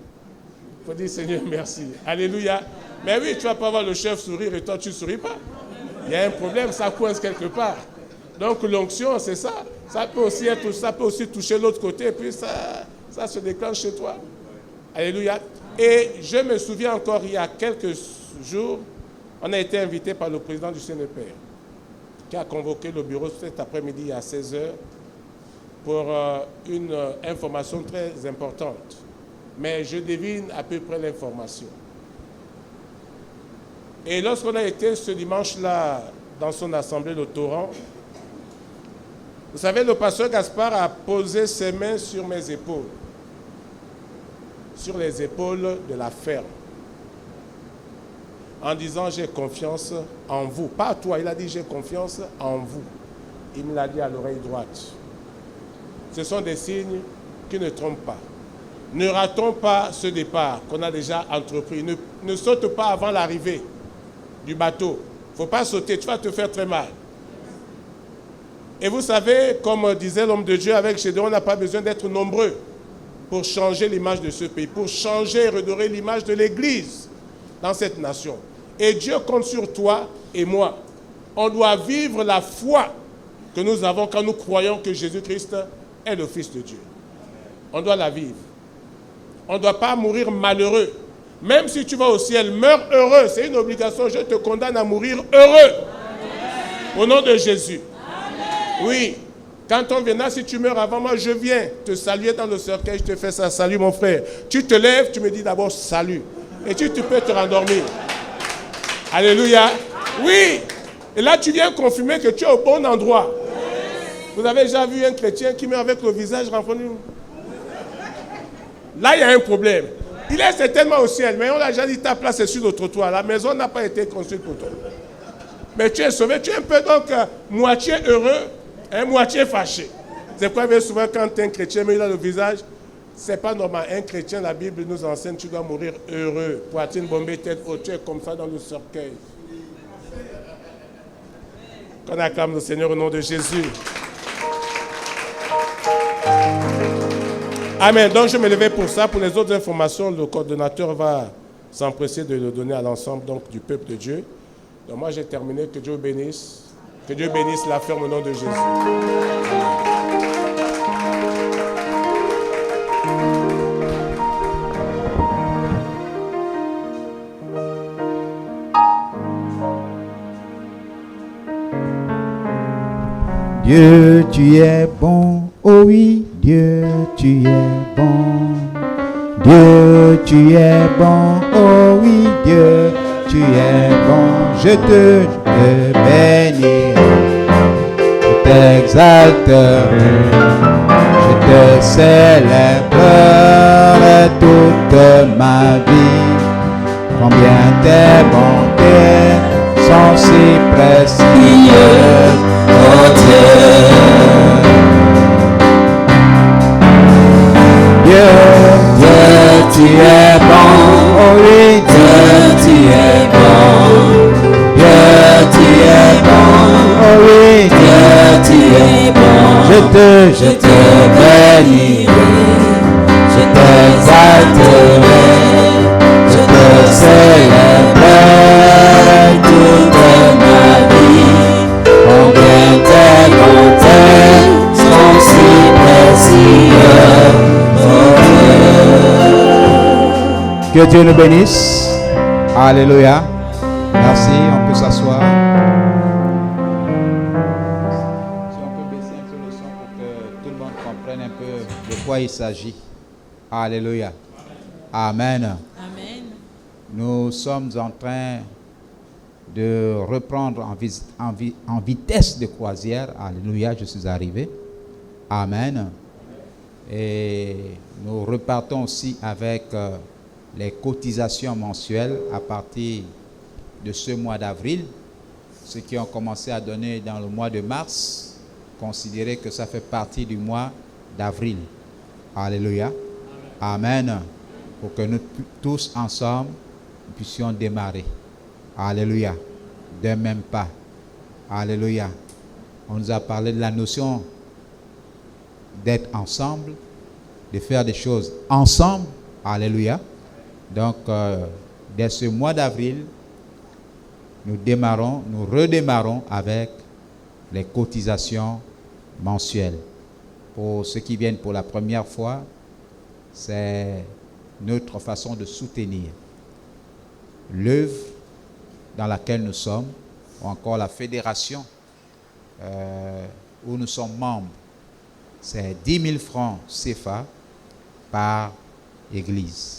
Il faut dire, Seigneur, merci. Alléluia. Mais oui, tu vas pas voir le chef sourire et toi, tu ne souris pas. Il y a un problème, ça coince quelque part. Donc l'onction, c'est ça. Ça peut aussi toucher l'autre côté et puis ça se déclenche chez toi. Alléluia. Et je me souviens encore, il y a quelques jours, on a été invité par le président du CNEPR qui a convoqué le bureau cet après-midi à 16h pour une information très importante. Mais je devine à peu près l'information. Et lorsqu'on a été ce dimanche-là dans son assemblée, le Torrent, vous savez, le pasteur Gaspard a posé ses mains sur mes épaules, sur les épaules de la ferme, en disant « j'ai confiance en vous ». Pas à toi, il a dit « j'ai confiance en vous ». Il me l'a dit à l'oreille droite. Ce sont des signes qui ne trompent pas. Ne ratons pas ce départ qu'on a déjà entrepris. Ne saute pas avant l'arrivée du bateau. Il ne faut pas sauter, tu vas te faire très mal. Et vous savez, comme disait l'homme de Dieu avec Gédéon, on n'a pas besoin d'être nombreux pour changer l'image de ce pays, pour changer et redorer l'image de l'Église dans cette nation. Et Dieu compte sur toi et moi. On doit vivre la foi que nous avons quand nous croyons que Jésus-Christ est le Fils de Dieu. On doit la vivre. On ne doit pas mourir malheureux. Même si tu vas au ciel, meurs heureux. C'est une obligation. Je te condamne à mourir heureux. Amen. Au nom de Jésus. Amen. Oui. Quand on viendra, si tu meurs avant moi, je viens te saluer dans le cercueil. Je te fais ça. Salut mon frère. Tu te lèves, tu me dis d'abord salut. Et tu peux te rendormir. Alléluia. Oui. Et là, tu viens confirmer que tu es au bon endroit. Vous avez déjà vu un chrétien qui meurt avec le visage renfrogné? Là, il y a un problème. Il est certainement au ciel, mais on l'a déjà dit, ta place est sur le trottoir. La maison n'a pas été construite pour toi. Mais tu es sauvé, tu es un peu donc moitié heureux et moitié fâché. C'est pourquoi bien souvent quand un chrétien met là le visage, c'est pas normal. Un chrétien, la Bible nous enseigne, tu dois mourir heureux. Poitrine bombée, tête haute, tu es comme ça dans le cercueil. Qu'on acclame le Seigneur au nom de Jésus. Amen. Donc je me levais pour ça. Pour les autres informations, le coordonnateur va s'empresser de le donner à l'ensemble du peuple de Dieu. Donc moi j'ai terminé. Que Dieu bénisse. Que Dieu bénisse la ferme au nom de Jésus. Dieu, tu es bon, oh oui, Dieu, tu es bon. Dieu, tu es bon, oh oui, Dieu, tu es bon. Je te bénirai, je t'exalterai, je te célébrerai toute ma vie. Combien tes bontés sont si précieuses. Oh Dieu, Dieu, tu es bon, oh oui, Dieu, tu es bon, Dieu, tu es bon, oh oui, Dieu, tu es bon, je te bénirai, je t'exalterai, je Que Dieu nous bénisse. Alléluia. Merci, on peut s'asseoir. Si on peut baisser un peu le son pour que tout le monde comprenne un peu de quoi il s'agit. Alléluia. Amen. Amen. Nous sommes en train de reprendre en vitesse de croisière. Alléluia, je suis arrivé. Amen. Et nous repartons aussi avec les cotisations mensuelles à partir de ce mois d'avril. Ceux qui ont commencé à donner dans le mois de mars, considérez que ça fait partie du mois d'avril. Alléluia. Amen. Pour que nous tous ensemble puissions démarrer. Alléluia. D'un même pas. Alléluia. On nous a parlé de la notion d'être ensemble, de faire des choses ensemble. Alléluia. Donc, dès ce mois d'avril, nous redémarrons avec les cotisations mensuelles. Pour ceux qui viennent pour la première fois, c'est notre façon de soutenir l'œuvre dans laquelle nous sommes, ou encore la fédération où nous sommes membres. C'est 10 000 francs CFA par église.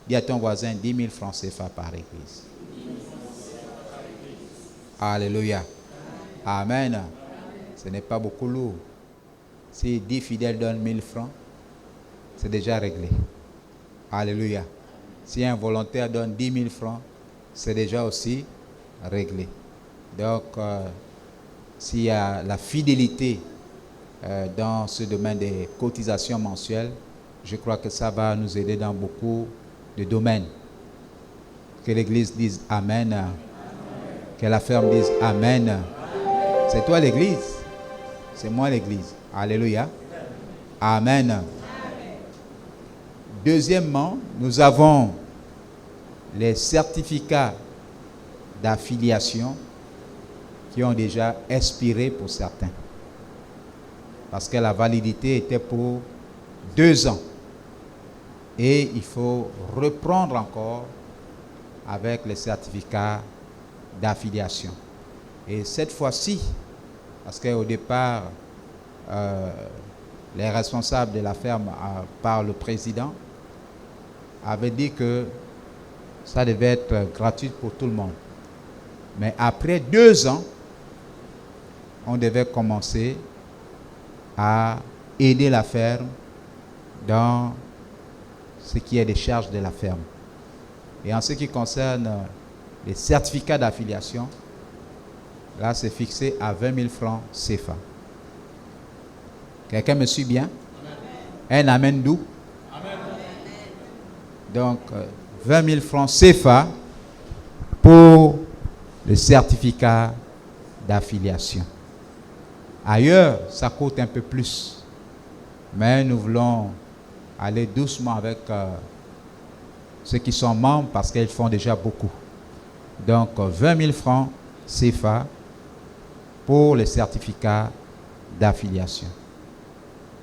Dis à ton voisin 10 000 francs CFA par église. Alléluia. Amen. Ce n'est pas beaucoup lourd. Si 10 fidèles donnent 1000 francs, c'est déjà réglé. Alléluia. Si un volontaire donne 10 000 francs, c'est déjà aussi réglé. Donc, s'il y a la fidélité dans ce domaine des cotisations mensuelles, je crois que ça va nous aider dans beaucoup de domaines. Que l'Église dise Amen. Amen. Que la ferme dise Amen. Amen. C'est toi l'Église. C'est moi l'Église. Alléluia. Amen. Amen. Deuxièmement, nous avons les certificats d'affiliation qui ont déjà expiré pour certains. Parce que la validité était pour 2 ans. Et il faut reprendre encore avec les certificats d'affiliation. Et cette fois-ci, parce qu'au départ, les responsables de la ferme, par le président, avaient dit que ça devait être gratuit pour tout le monde. Mais après 2 ans, on devait commencer à aider la ferme dans ce qui est des charges de la ferme. Et en ce qui concerne les certificats d'affiliation, là c'est fixé à 20 000 francs CFA. Quelqu'un me suit bien? Un amen d'où? Donc 20 000 francs CFA pour le certificat d'affiliation. Ailleurs, ça coûte un peu plus. Mais nous voulons aller doucement avec ceux qui sont membres parce qu'ils font déjà beaucoup. Donc 20 000 francs CFA pour le certificat d'affiliation.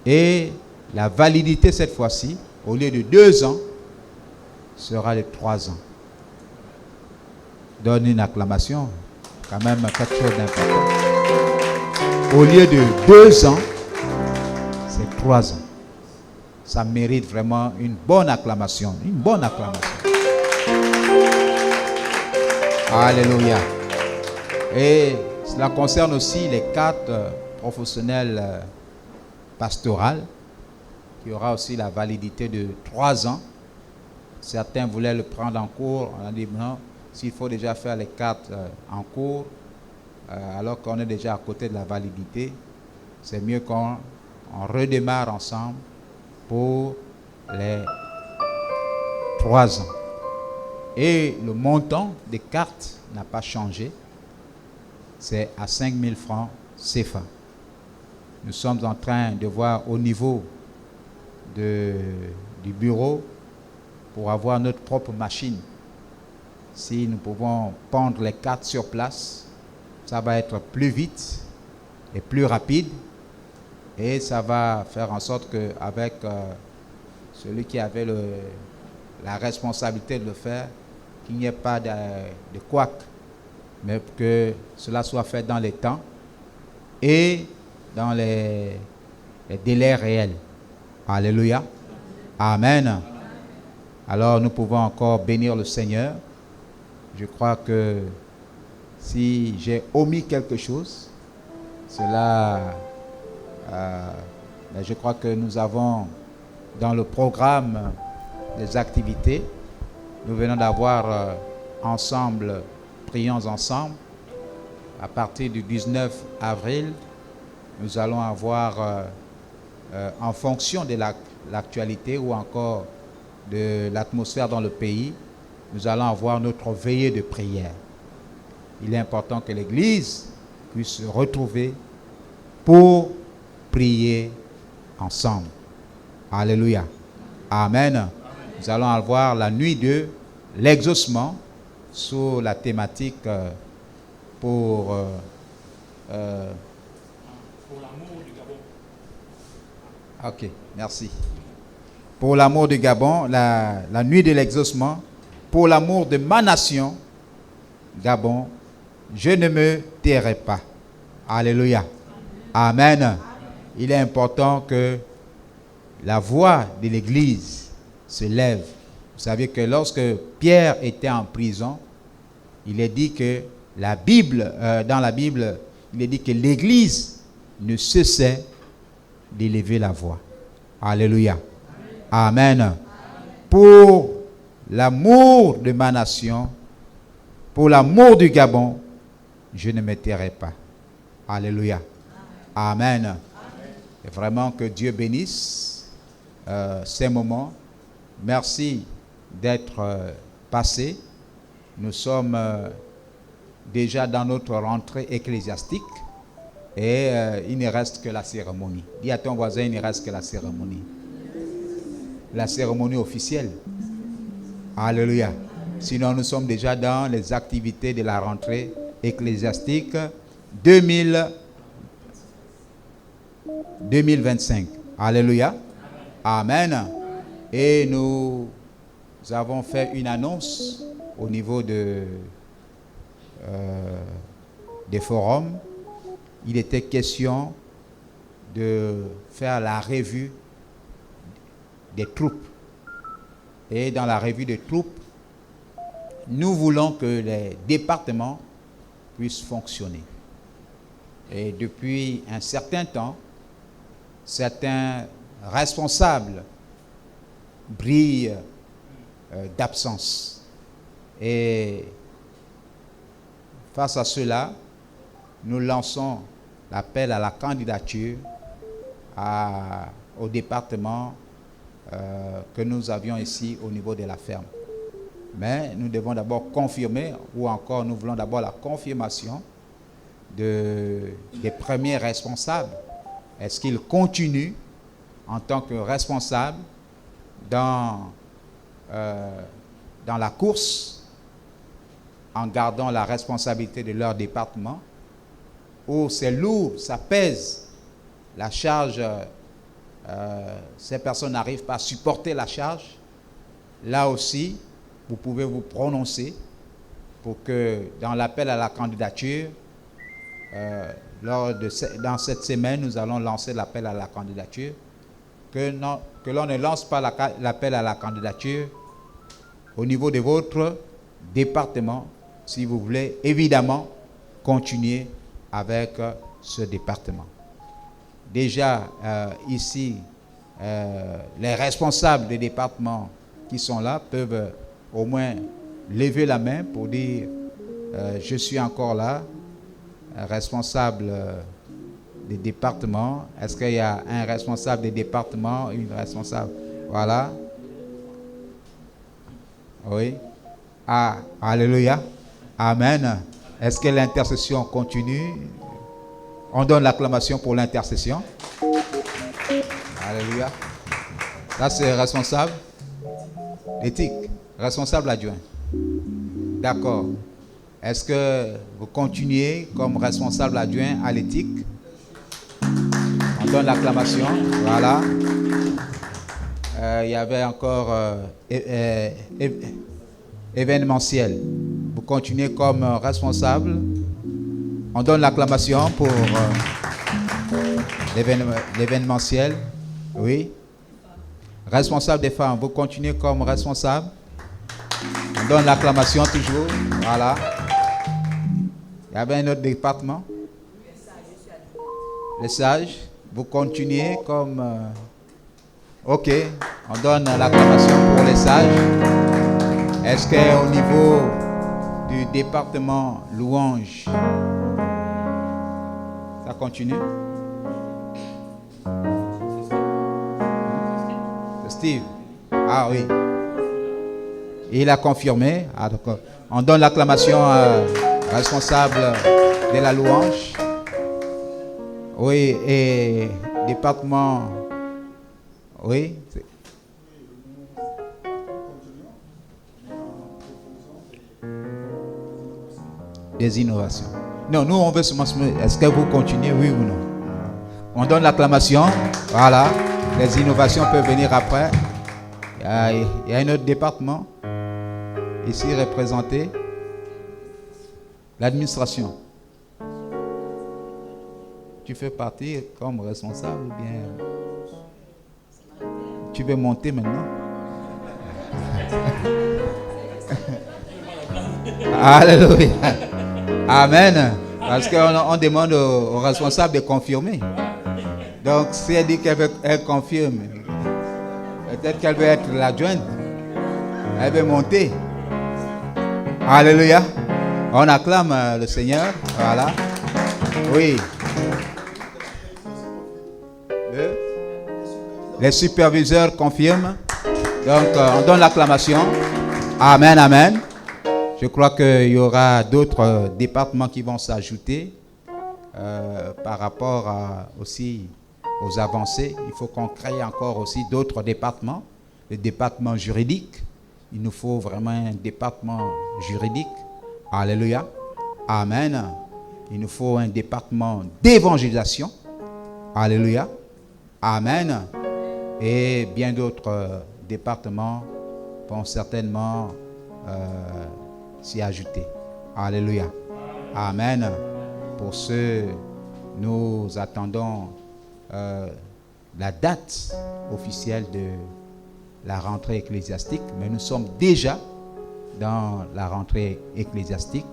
Et la validité cette fois-ci, au lieu de 2 ans, sera de 3 ans. Donne une acclamation, quand même quelque chose d'important. Au lieu de 2 ans, c'est 3 ans. Ça mérite vraiment une bonne acclamation. Une bonne acclamation. Alléluia. Et cela concerne aussi les 4 professionnels pastoraux, qui aura aussi la validité de 3 ans. Certains voulaient le prendre en cours. On a dit non, s'il faut déjà faire les 4 en cours, alors qu'on est déjà à côté de la validité, c'est mieux qu'on redémarre ensemble pour les 3 ans. Et le montant des cartes n'a pas changé. C'est à 5 000 francs CFA. Nous sommes en train de voir au niveau du bureau pour avoir notre propre machine. Si nous pouvons pondre les cartes sur place, ça va être plus vite et plus rapide. Et ça va faire en sorte qu'avec celui qui avait la responsabilité de le faire, qu'il n'y ait pas de couac, mais que cela soit fait dans les temps et dans les délais réels. Alléluia. Amen. Alors nous pouvons encore bénir le Seigneur. Je crois que si j'ai omis quelque chose, cela, je crois que nous avons dans le programme des activités, nous venons d'avoir ensemble, prions ensemble, à partir du 19 avril, nous allons avoir, en fonction de l'actualité ou encore de l'atmosphère dans le pays, nous allons avoir notre veillée de prière. Il est important que l'Église puisse se retrouver pour prier ensemble. Alléluia. Amen. Nous allons avoir la nuit de l'exaucement sur la thématique pour l'amour du Gabon. Ok, merci. Pour l'amour du Gabon, la nuit de l'exaucement, pour l'amour de ma nation, Gabon, je ne me tairai pas. Alléluia. Amen. Il est important que la voix de l'Église se lève. Vous savez que lorsque Pierre était en prison, il est dit que dans la Bible, il est dit que l'Église ne cessait d'élever la voix. Alléluia. Amen. Pour l'amour de ma nation, pour l'amour du Gabon, je ne me tairai pas. Alléluia. Amen. Et vraiment que Dieu bénisse ces moments. Merci d'être passé. Nous sommes déjà dans notre rentrée ecclésiastique et il ne reste que la cérémonie. Dis à ton voisin, il ne reste que la cérémonie. La cérémonie officielle. Alléluia. Sinon, nous sommes déjà dans les activités de la rentrée ecclésiastique 2025. Alléluia. Amen. Et nous avons fait une annonce au niveau des forums. Il était question de faire la revue des troupes. Et dans la revue des troupes, nous voulons que les départements puissent fonctionner. Et depuis un certain temps, certains responsables brillent d'absence. Et face à cela, nous lançons l'appel à la candidature au département que nous avions ici au niveau de la ferme. Mais nous devons d'abord confirmer, ou encore nous voulons d'abord la confirmation des premiers responsables. Est-ce qu'ils continuent en tant que responsables dans la course en gardant la responsabilité de leur département, ou c'est lourd, ça pèse la charge, ces personnes n'arrivent pas à supporter la charge. Là aussi, vous pouvez vous prononcer pour que dans l'appel à la candidature, dans cette semaine, nous allons lancer l'appel à la candidature, que l'on ne lance pas l'appel à la candidature au niveau de votre département, si vous voulez évidemment continuer avec ce département. Déjà, ici, les responsables des départements qui sont là peuvent au moins lever la main pour dire je suis encore là, responsable des départements. Est-ce qu'il y a un responsable des départements, une responsable? Voilà. Oui. Ah, alléluia. Amen. Est-ce que l'intercession continue? On donne l'acclamation pour l'intercession. Alléluia. Là, c'est responsable d'éthique, responsable adjoint. D'accord. Est-ce que vous continuez comme responsable adjoint à l'éthique? On donne l'acclamation. Voilà. il y avait encore événementiel. Vous continuez comme responsable. On donne l'acclamation pour l'événementiel. Oui. Responsable des femmes, vous continuez comme responsable. On donne l'acclamation toujours. Voilà. Il y avait un autre département. Les sages, vous continuez comme... ok, on donne l'acclamation pour les sages. Est-ce qu'au niveau du département louange, ça continue? Steve. Ah oui. Il a confirmé. Ah, donc, on donne l'acclamation responsable de la louange. Oui, et département. Oui. Des innovations. Non, nous on veut seulement. Est-ce que vous continuez, oui ou non? On donne l'acclamation. Voilà. Les innovations peuvent venir après. Il y a un autre département ici représenté. L'administration. Tu fais partie comme responsable ou bien tu veux monter maintenant? Alléluia. Amen. Parce qu'on demande aux responsables de confirmer. Donc si elle dit qu'elle confirme, peut-être qu'elle veut être l'adjointe. Elle veut monter. Alléluia. On acclame le Seigneur. Voilà. Oui. Les superviseurs confirment. Donc, on donne l'acclamation. Amen, amen. Je crois qu'il y aura d'autres départements qui vont s'ajouter par rapport aussi aux avancées. Il faut qu'on crée encore aussi d'autres départements. Le département juridique. Il nous faut vraiment un département juridique. Alléluia. Amen. Il nous faut un département d'évangélisation. Alléluia. Amen. Et bien d'autres départements vont certainement s'y ajouter. Alléluia. Amen. Pour ce, nous attendons la date officielle de la rentrée ecclésiastique, mais nous sommes déjà dans la rentrée ecclésiastique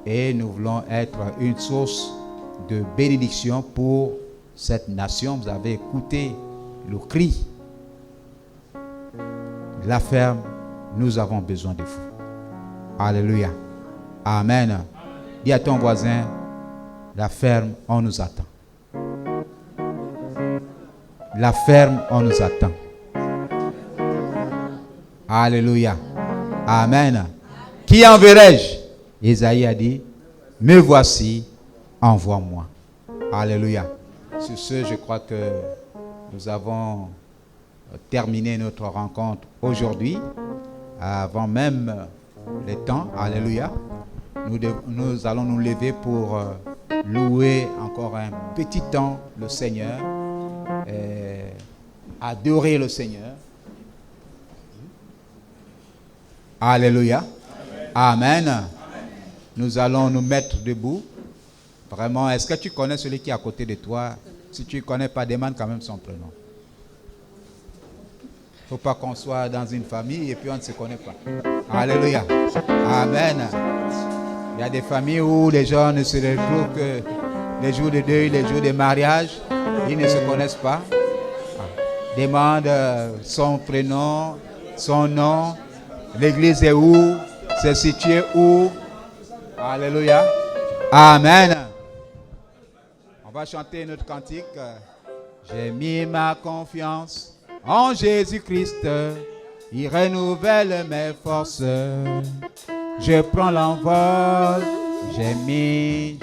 et nous voulons être une source de bénédiction pour cette nation. Vous avez écouté le cri. La ferme, nous avons besoin de vous. Alléluia. Amen. Dis à ton voisin, la ferme, on nous attend. La ferme, on nous attend. Alléluia. Amen. Qui enverrai-je? Isaïe a dit, me voici, envoie-moi. Alléluia. Sur ce, je crois que nous avons terminé notre rencontre aujourd'hui, avant même le temps. Alléluia. Nous allons nous lever pour louer encore un petit temps le Seigneur, adorer le Seigneur. Alléluia. Amen. Amen. Nous allons nous mettre debout. Vraiment, est-ce que tu connais celui qui est à côté de toi? Si tu ne connais pas, demande quand même son prénom. Il ne faut pas qu'on soit dans une famille et puis on ne se connaît pas. Alléluia. Amen. Il y a des familles où les gens ne se retrouvent que les jours de deuil, les jours de mariage. Ils ne se connaissent pas. Demande son prénom, son nom. L'église est où? C'est situé où? Alléluia. Amen. On va chanter notre cantique. J'ai mis ma confiance en Jésus-Christ. Il renouvelle mes forces. Je prends l'envol. J'ai mis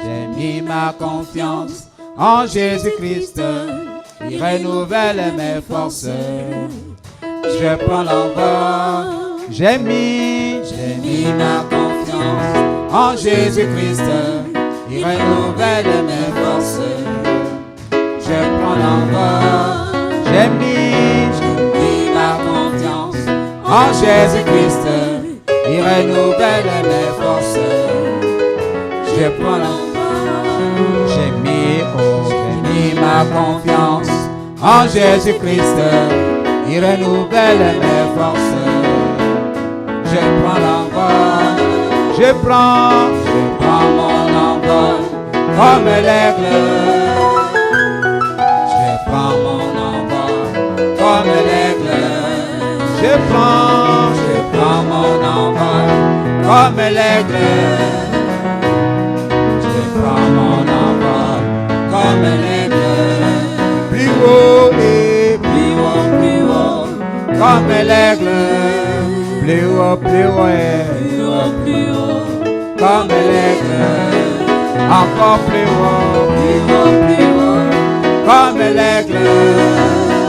ma confiance en Jésus-Christ. Il renouvelle mes forces. Je prends l'envol. J'ai mis ma confiance en Jésus-Christ. Il renouvelle mes forces. Je prends l'envol. J'ai mis ma en Jésus-Christ, il renouvelle mes forces. Je prends l'envol, j'ai mis ma confiance en Jésus-Christ, il renouvelle mes forces. Je prends l'envol, je prends mon envol comme l'aigle. Je prends mon envol comme l'aigle. Je prends mon envol comme l'aigle. Je prends mon envol comme l'aigle. Plus haut et plus haut, comme l'aigle. Plus haut, comme l'aigle. Encore plus haut, comme l'aigle.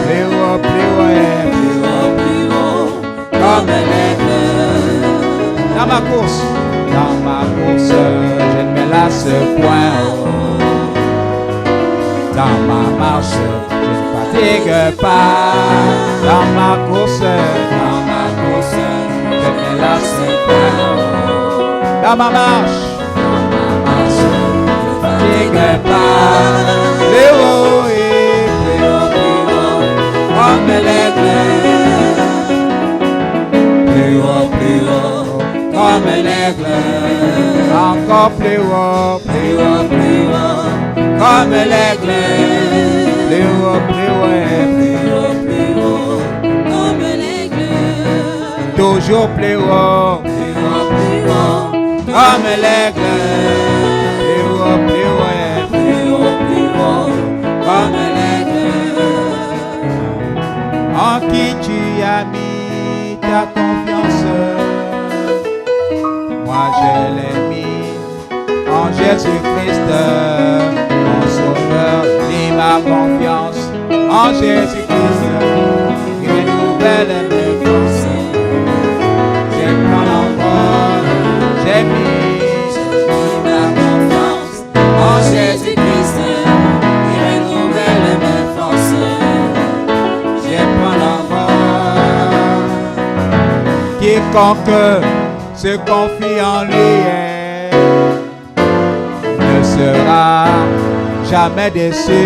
Plus haut, comme l'aigle. Dans ma course, je ne me lasse point. Dans ma marche, je ne fatigue pas. Dans ma course, je ne me lasse point. Dans ma marche, je ne fatigue pas. Plus haut et plus haut, comme l'aigle. Plus haut, comme l'aigle. Encore plus haut, comme l'aigle. Plus haut, comme l'aigle. Toujours plus haut, comme l'aigle. Plus haut, comme l'aigle. En qui tu as mis ta confiance, moi je l'ai mis en Jésus-Christ, mon sauveur. Mis ma confiance en Jésus-Christ, il renouvelle mes forces. Je prends l'envol, j'ai mis ma confiance en Jésus-Christ, il renouvelle mes forces. Je prends l'envol. Quiconque se confie en lui ne sera jamais déçu.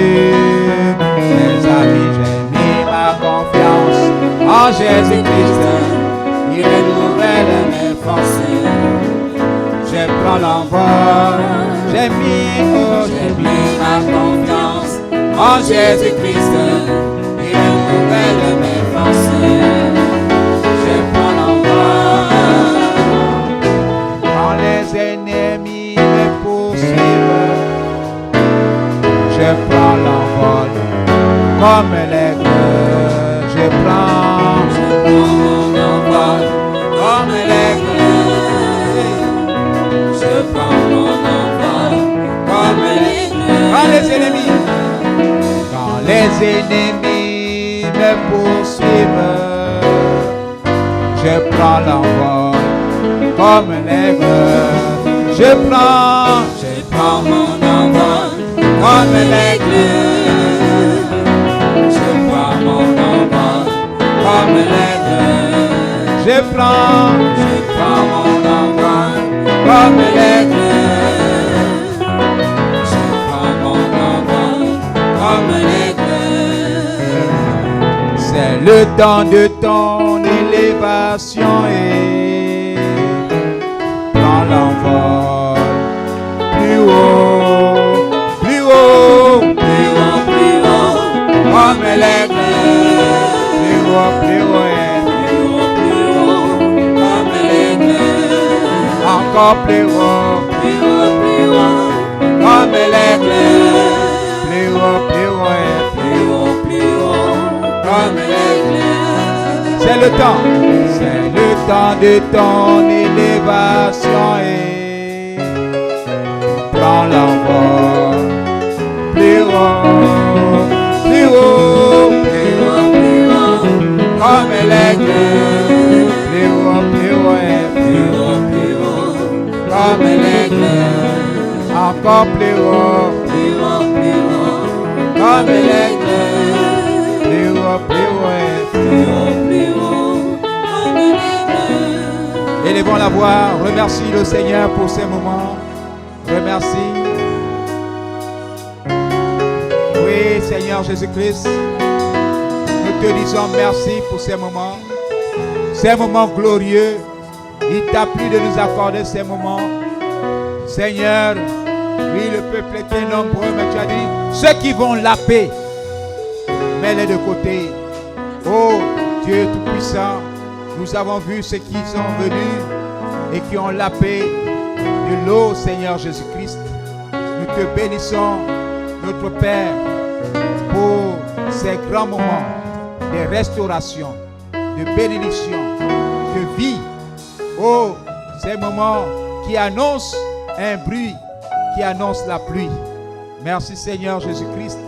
Mes amis, j'ai mis ma confiance en Jésus-Christ, il renouvelle mes forces. Je prends l'envol, j'ai mis ma confiance en Jésus-Christ, il renouvelle mes forces. Je prends l'envol. Quand les ennemis me poursuivent, je prends l'envol comme l'aigle. Je prends mon envol comme l'aigle. Je prends mon envol comme l'aigle. Quand les ennemis me poursuivent, je prends l'envol comme l'aigle. Je prends mon envol comme l'aigle. Je prends mon envol comme l'aigle. Je prends mon envol comme l'aigle. Je prends mon envol comme l'aigle. C'est le temps de ton élévation et prends l'envol plus haut, comme l'aigle. Plus haut, comme l'aigle. Encore plus haut, comme l'aigle. Plus haut, comme l'aigle. C'est le temps de ton élévation et prends l'envol plus haut, comme l'aigle. Plus haut, comme l'aigle. Encore plus haut, comme l'aigle. Plus haut, comme l'aigle. Élevons la voix. Remercie le Seigneur pour ces moments. Remercie. Oui, Seigneur Jésus-Christ, nous te disons merci pour ces moments glorieux. Il t'a plu de nous accorder ces moments. Seigneur, oui, le peuple était nombreux, mais tu as dit, ceux qui vont la paix, mets-les de côté. Oh, Dieu Tout-Puissant, nous avons vu ceux qui sont venus et qui ont la paix de l'eau, Seigneur Jésus-Christ. Nous te bénissons, notre Père, pour ces grands moments de restauration, de bénédiction, de vie. Oh, ces moments qui annoncent un bruit, qui annonce la pluie. Merci Seigneur Jésus-Christ.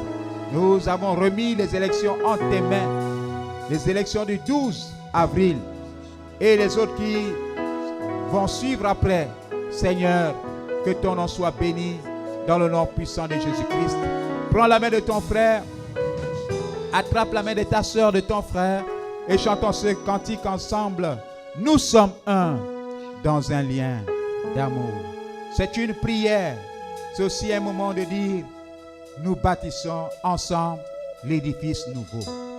Nous avons remis les élections en tes mains. Les élections du 12 avril et les autres qui vont suivre après. Seigneur, que ton nom soit béni dans le nom puissant de Jésus-Christ. Prends la main de ton frère, attrape la main de ta soeur, de ton frère et chantons ce cantique ensemble. Nous sommes un dans un lien d'amour. C'est une prière. C'est aussi un moment de dire, nous bâtissons ensemble l'édifice nouveau.